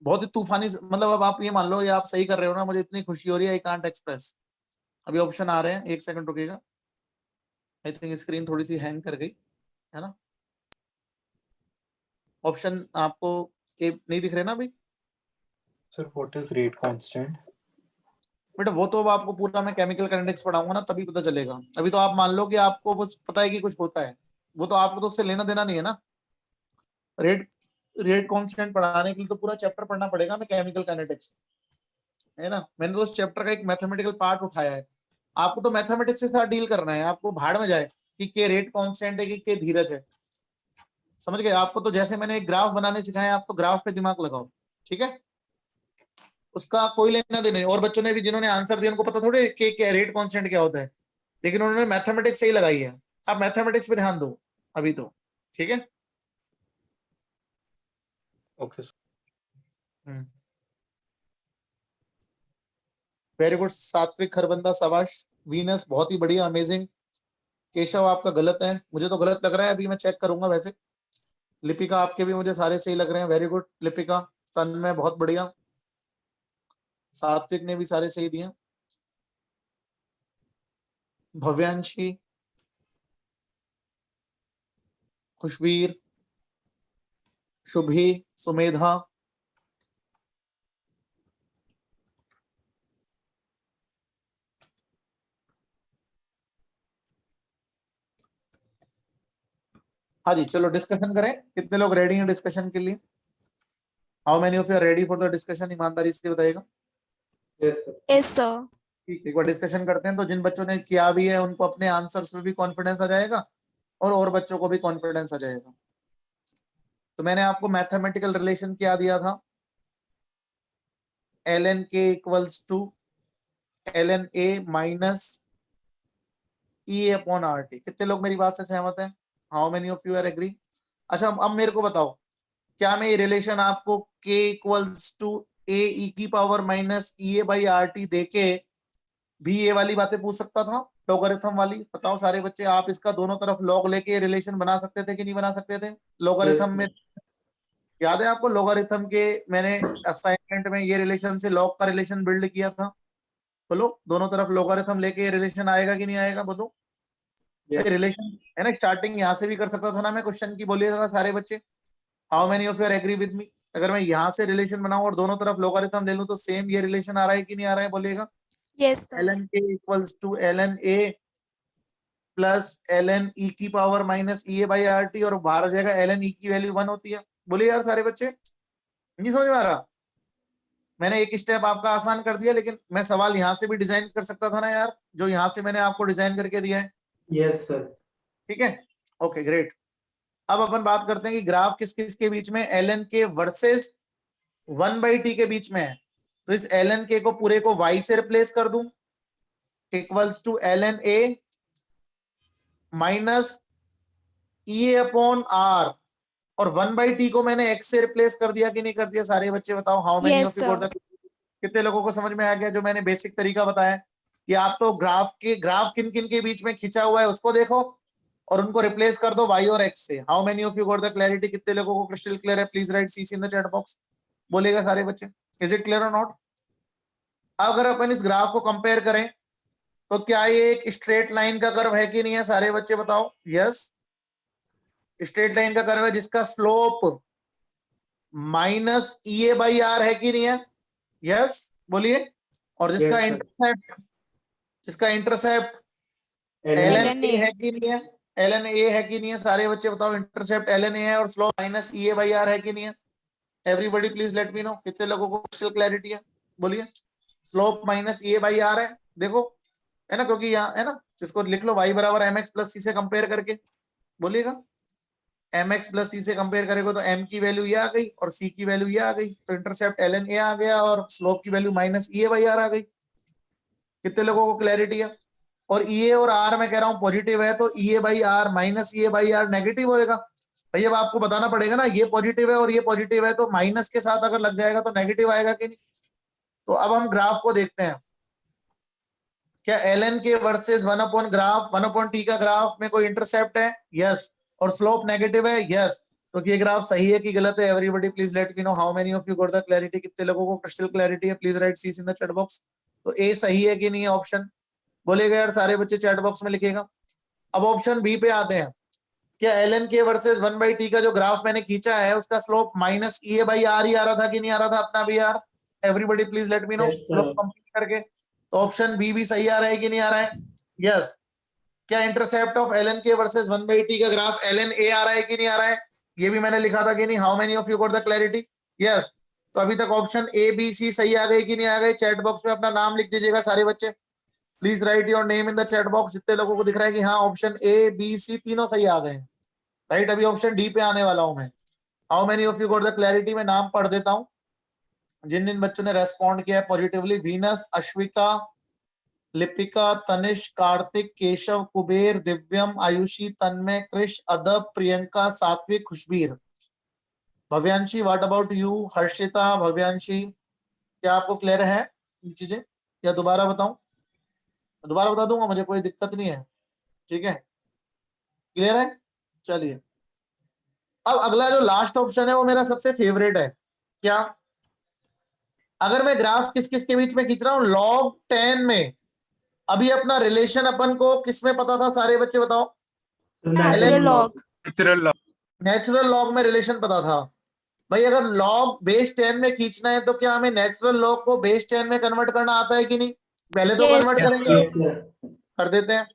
बहुत ही तूफानी, मतलब अब आप ये मान लो, ये आप सही कर रहे हो ना, मुझे इतनी खुशी हो रही है, आई कांट एक्सप्रेस। अभी ऑप्शन आ रहे हैं, एक सेकंड रुकिएगा, आई थिंक स्क्रीन थोड़ी सी हैंग कर गई, है ना। ऑप्शन आपको ये नहीं दिख रहे ना अभी? Sir, what is rate constant? बेटा वो तो अब आपको पूरा मैं केमिकल काइनेटिक्स पढ़ाऊंगा ना, तभी पता चलेगा। अभी तो आप मान लो कि आपको बस पता है कि कुछ होता है, वो तो आपको तो उससे लेना देना नहीं है ना। रेट रेट कांस्टेंट पढ़ाने के लिए तो पूरा चैप्टर पढ़ना पड़ेगा हमें केमिकल काइनेटिक्स, है ना। मैंने तो उस चैप्टर का एक मैथमेटिकल पार्ट उठाया है, आपको तो मैथमेटिक्स के साथ डील करना है, आपको भाड़ में जाए कि के रेट कांस्टेंट है कि के धीरज है, समझ गए। आपको तो जैसे मैंने एक ग्राफ बनाने सिखाया, आप तो ग्राफ पे दिमाग लगाओ, ठीक है, उसका कोई लेना देना नहीं। और बच्चों ने भी जिन्होंने आंसर दिया उनको पता थोड़े के रेट कांस्टेंट क्या होता है, लेकिन उन्होंने मैथमेटिक्स सही लगाई है। आप मैथमेटिक्स पे ध्यान दो अभी तो, ठीक है। Okay, sir. वेरी गुड सात्विक खरबंदा, शाबाश। वीनस बहुत ही बढ़िया, अमेजिंग। केशव आपका गलत है, मुझे तो गलत लग रहा है, अभी मैं चेक करूंगा वैसे। लिपिका आपके भी मुझे सारे सही लग रहे हैं, वेरी गुड लिपिका। तन्मय बहुत बढ़िया, सात्विक ने भी सारे सही दिए। भव्यांशी, खुशवीर, शुभी, सुमेधा, हाँ जी। चलो डिस्कशन करें, कितने लोग रेडी हैं डिस्कशन के लिए? How many of you are ready for the discussion? ईमानदारी से बताइएगा। Yes, sir. ठीक, एक बार डिस्कशन करते हैं। तो जिन बच्चों ने किया भी है उनको अपने आंसर्स में भी कॉन्फिडेंस आ जाएगा, और बच्चों को भी कॉन्फिडेंस आ जाएगा। तो मैंने आपको मैथमेटिकल रिलेशन क्या दिया था, l n k equals to l n a minus E upon R T. कितने लोग मेरी बात से सहमत हैं? How many of you are agree? अच्छा, अब मेरे को बताओ, क्या मैं ये रिलेशन आपको k इक्वल्स टू ए ई की power minus E A by R T देके भी ये वाली बातें पूछ सकता था, लॉगरिथम वाली। बताओ सारे बच्चे, आप इसका दोनों तरफ लॉग लेके रिलेशन बना सकते थे कि नहीं बना सकते थे? लॉगरिथम में याद है आपको, लॉगरिथम के मैंने असाइनमेंट में ये रिलेशन से लॉग का रिलेशन बिल्ड किया था। बोलो, दोनों तरफ लॉगरिथम लेके ये रिलेशन आएगा कि नहीं आएगा? बोलो रिलेशन है ना, स्टार्टिंग यहाँ से भी कर सकता था ना मैं क्वेश्चन की। बोलिएगा सारे बच्चे, how many of you are agree with me? अगर मैं यहाँ से रिलेशन बनाऊं और दोनों तरफ लॉगरिथम ले लूं तो सेम ये रिलेशन आ रहा है कि नहीं आ रहा है? बोलिएगा। Yes sir. ln k equals to ln a plus ln e की power minus E A by R T, और बाहर आ जाएगा ln e की वैल्यू 1 होती है। बोलिए यार सारे बच्चे, नहीं समझ में आ रहा? मैंने एक स्टेप आपका आसान कर दिया, लेकिन मैं सवाल यहाँ से भी डिजाइन कर सकता था ना यार, जो यहाँ से मैंने आपको डिजाइन करके दिया है। Yes sir. ठीक है, ओके ग्रेट। अब अपन बात करते हैं कि ग्राफ किस किस के बीच में, ln के वर्सेस 1/t के बीच में है। तो इस ln के को पूरे को y से रिप्लेस कर दूं, equals to ln a minus E A upon R, और 1/t को मैंने x से रिप्लेस कर दिया कि नहीं कर दिया? सारे बच्चे बताओ, how many Yes, of you got the? कितने लोगों को समझ में आ गया जो मैंने बेसिक तरीका बताया कि आप तो ग्राफ किन किन के बीच में खिंचा हुआ है उसको देखो और उनको रिप्लेस कर दो y और x से। How many of you got the clarity? कितने लोगों को क्रिस्टल क्लियर है? Please right CC in the chat box. बोलेगा सारे बच्चे, इज इट क्लियर और नॉट? अगर अपन इस ग्राफ को कंपेयर करें तो क्या ये एक स्ट्रेट लाइन का कर्व है कि नहीं है? सारे बच्चे बताओ। यस, स्ट्रेट लाइन का कर्व है जिसका slope minus E A by R है कि नहीं है? यस बोलिए। और जिसका Yes, sir. Intercept LN ln a है कि नहीं है? ln a है कि नहीं है? सारे बच्चे बताओ, इंटरसेप्ट ln a है और slope minus E A by R है कि नहीं है? Everybody please let me know, कितने लोगों को क्रिस्टल क्लैरिटी है? बोलिए। Slope minus E A by R है, देखो है ना, क्योंकि यहाँ है ना, इसको लिख लो y बराबर एम एक्स प्लस सी से कंपेयर करके। बोलिएगा, एम एक्स प्लस सी से कंपेयर करेगा तो m की वैल्यू ये आ गई और c की वैल्यू ये आ गई, तो इंटरसेप्ट ln a आ गया और स्लोप की value minus E A by R आ गई। कितने लोगों को क्लैरिटी है? और ई ए और आर मैं कह रहा हूं पॉजिटिव है, तो E A by R minus E A by R negative होएगा। भाई अब आपको बताना पड़ेगा ना, ये पॉजिटिव है और ये पॉजिटिव है, तो माइनस के साथ अगर लग जाएगा तो नेगेटिव आएगा कि नहीं? तो अब हम ग्राफ को देखते हैं, क्या ln के versus 1 upon graph 1 upon t का ग्राफ में कोई इंटरसेप्ट है? यस। और स्लोप नेगेटिव है? यस। तो ये ग्राफ सही है कि गलत है? Everybody please let me know, how many of you got the clarity? कितने लोगों को क्रिस्टल क्लैरिटी है? Please write C in the chat box. तो ए सही है कि नहीं है ऑप्शन? बोलेगा यार सारे बच्चे, चैट बॉक्स में लिखेगा। अब ऑप्शन बी पे आते हैं, क्या ln के वर्सेस 1/t का जो ग्राफ मैंने खींचा है उसका slope minus E A by R ही आ रहा था कि नहीं आ रहा था अपना भी यार? Everybody please let me no, Yes, sir. Slope complete करके। तो ऑप्शन बी भी सही आ रहा है कि नहीं आ रहा है? यस। क्या इंटरसेप्ट ऑफ ln के वर्सेस 1/t का ग्राफ ln a आ रहा है कि नहीं आ रहा है? ये भी मैंने लिखा था कि नहीं? How many of you got the clarity? Yes. तो अभी तक ऑप्शन ए बी सी सही आ गए कि नहीं आ गए? चैट बॉक्स में अपना नाम लिख दीजिएगा सारे बच्चे, please right your name in the chat box. जितने लोगों को दिख रहा है कि हाँ ऑप्शन ए बी सी तीनों सही आ गए हैं, राइट। अभी ऑप्शन डी पे आने वाला हूं मैं। How many of you got the clarity? मैं नाम पढ़ देता हूं जिन जिन बच्चों ने रेस्पॉन्ड किया है positively. Venus, Ashvika, Lipika, Tanish, Kartik, Keshav, Kuber, Divyam, Ayushi, Tanmay, Krish, Adab, Priyanka, Satvik, Khushbir. Bhavyanshi, what about you? Harshita, Bhavyanshi, क्या आपको क्लियर है ये चीजें या दोबारा बताऊं? दोबारा बता दूंगा, मुझे कोई दिक्कत नहीं है, ठीक है, क्लियर है? चलिए, अब अगला जो लास्ट ऑप्शन है वो मेरा सबसे फेवरेट है। क्या? अगर मैं ग्राफ किस किस के बीच में खींच रहा हूं? log 10 में। अभी अपना रिलेशन अपन को किस में पता था? सारे बच्चे बताओ। Natural log. Natural law. Natural log में रिलेशन पता था। भाई अगर लॉग बेस 10 में खींचना है तो क्या हमें नेचुरल लॉग को बेस 10 में कन्वर्ट करना आता है कि नहीं? पहले तो Yes, कन्वर्ट sir. करेंगे, Yes, sir. कर देते हैं।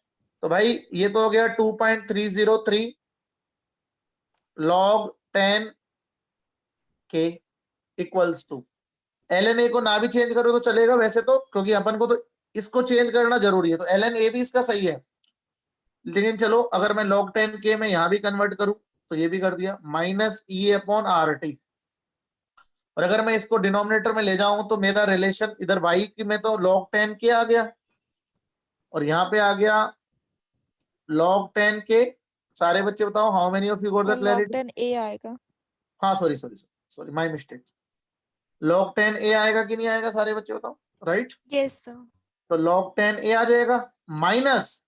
तो भाई ये तो हो गया 2.303 log 10 के इक्वल्स टू ln a को ना भी चेंज करो तो चलेगा वैसे तो, क्योंकि अपन को तो इसको चेंज करना जरूरी है, तो ln a भी इसका सही है। लेकिन चलो अगर मैं log 10 के में यहां भी कन्वर्ट करूं तो ये भी कर दिया, minus E upon R T. और अगर मैं इसको डिनोमिनेटर में ले जाऊं तो मेरा रिलेशन इधर y की में तो log 10 के आ गया और यहाँ पे आ गया log 10 के। सारे बच्चे बताओ, how many of you got the और log क्लैरिटी? 10 a आएगा। हाँ sorry my mistake. log 10 a आएगा कि नहीं आएगा, सारे बच्चे बताओ, राइट? Yes sir. तो log 10 a आ जाएगा माइनस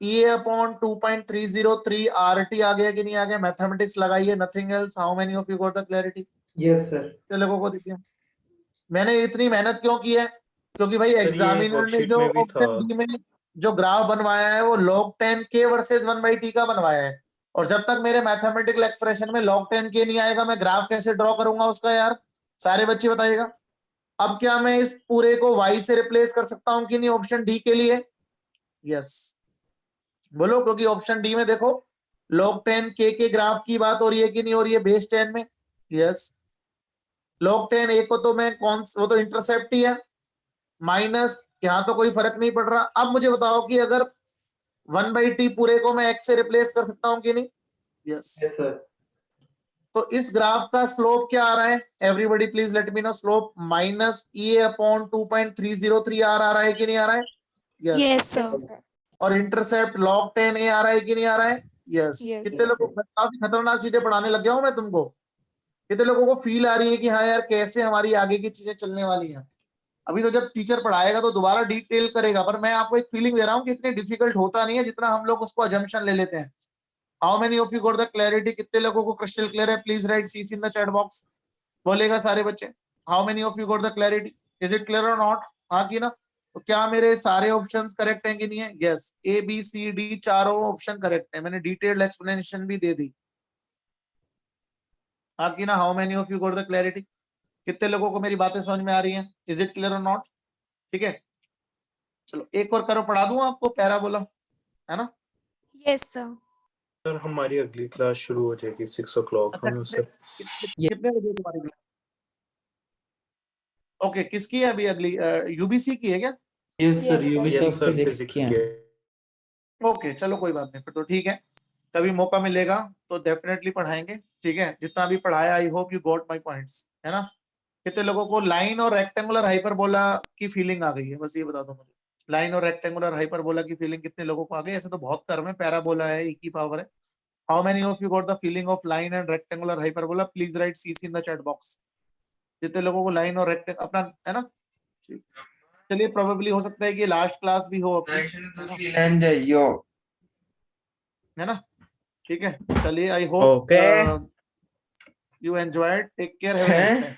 EA अपॉन 2.303 RT आ गया कि नहीं आ गया? मैथमेटिक्स लगाइए, nothing else. How many of you got the clarity? Yes sir. कितने लोगों को दिखी? मैंने इतनी मेहनत क्यों की है? क्योंकि भाई सर ये एग्जामिनर ने वर्कशीट जो में भी था। ऑप्शन डी में जो ग्राफ बनवाया है वो log 10 k वर्सेस 1/t का बनवाया है, और जब तक मेरे मैथमेटिकल एक्सप्रेशन में log 10 k नहीं आएगा मैं ग्राफ कैसे ड्रॉ करूंगा उसका यार? सारे बच्चे बताइएगा। अब क्या मैं इस पूरे को y से रिप्लेस कर सकता हूं कि नहीं ऑप्शन डी के लिए? यस बोलो, क्योंकि ऑप्शन डी में देखो log 10 k के ग्राफ की बात हो रही है कि नहीं हो रही है बेस 10 में? यस log 10 a को तो मैं वो तो इंटरसेप्ट ही है, माइनस यहां तो कोई फर्क नहीं पड़ रहा। अब मुझे बताओ कि अगर 1/t पूरे को मैं x से रिप्लेस कर सकता हूं कि नहीं? Yes yes sir. तो इस ग्राफ का स्लोप क्या आ रहा है? Everybody please let me no. Slope minus EA upon 2.303 आ रहा है कि नहीं आ रहा है? Yes sir. और इंटरसेप्ट log 10 a आ रहा है कि नहीं आ रहा है? Yes Yes. कितने लोगों को, काफी खतरनाक चीजें पढ़ाने लग गया हूं मैं तुमको। कितने लोगों को फील आ रही है कि हाँ यार कैसे हमारी आगे की चीजें चलने वाली हैं? अभी तो जब टीचर पढ़ाएगा तो दोबारा डिटेल करेगा, पर मैं आपको एक फीलिंग दे रहा हूँ कि इतनी डिफिकल्ट होता नहीं है जितना हम लोग उसको अजम्पशन ले लेते हैं। How many of you got the clarity? कितने लोगों को क्रिस्टल क्लियर है? Please right CC in the chat box. बोलेगा सारे बच्चे, how many of you got the clarity? Is it clear और नॉट? हाँ कि ना? तो क्या मेरे सारे ऑप्शंस करेक्ट हैं कि नहीं है? यस ABCD चारों ऑप्शन करेक्ट है, मैंने डिटेल्ड एक्सप्लेनेशन भी दे दी। हाँ कि ना? How many of you got the clarity? कितने लोगों को मेरी बातें समझ में आ रही हैं? इज इट क्लियर और नॉट? ठीक है, चलो एक और करो, पढ़ा दूं आपको पैराबोला, है ना? Yes sir. सर हमारी अगली क्लास शुरू हो जाएगी 6 o'clock। अच्छा हम उससे कितने बजे तुम्हारी क्लास? ओके किसकी है अभी अगली? UBC की है क्या? Yes sir. Yes, sir. UBC yes sir physics physics की है। के। ओके चलो कोई बात नहीं, फिर तो ठीक है, कभी मौका मिलेगा तो डेफिनेटली पढ़ाएंगे। ठीक है, जितना भी पढ़ाया I hope you got my points, है ना? कितने लोगों को लाइन और रेक्टेंगुलर हाइपरबोला की फीलिंग आ गई है? बस ये बता दो मुझे, लाइन और रेक्टेंगुलर हाइपरबोला की फीलिंग कितने लोगों को आ गई? ऐसे तो बहुत कर्म है, पैराबोला है, एक ही पावर है। How many of you got the feeling of line and rectangular hyperbola? Please right CC in the chat box. जितने लोगों को लाइन और रेक्टेंगल अपना, है ना? चलिए प्रोबेबली हो सकता है कि लास्ट क्लास भी हो अपनी, है ना? ठीक है, चलिए I hope Okay. you enjoyed. Take care. Have a nice time.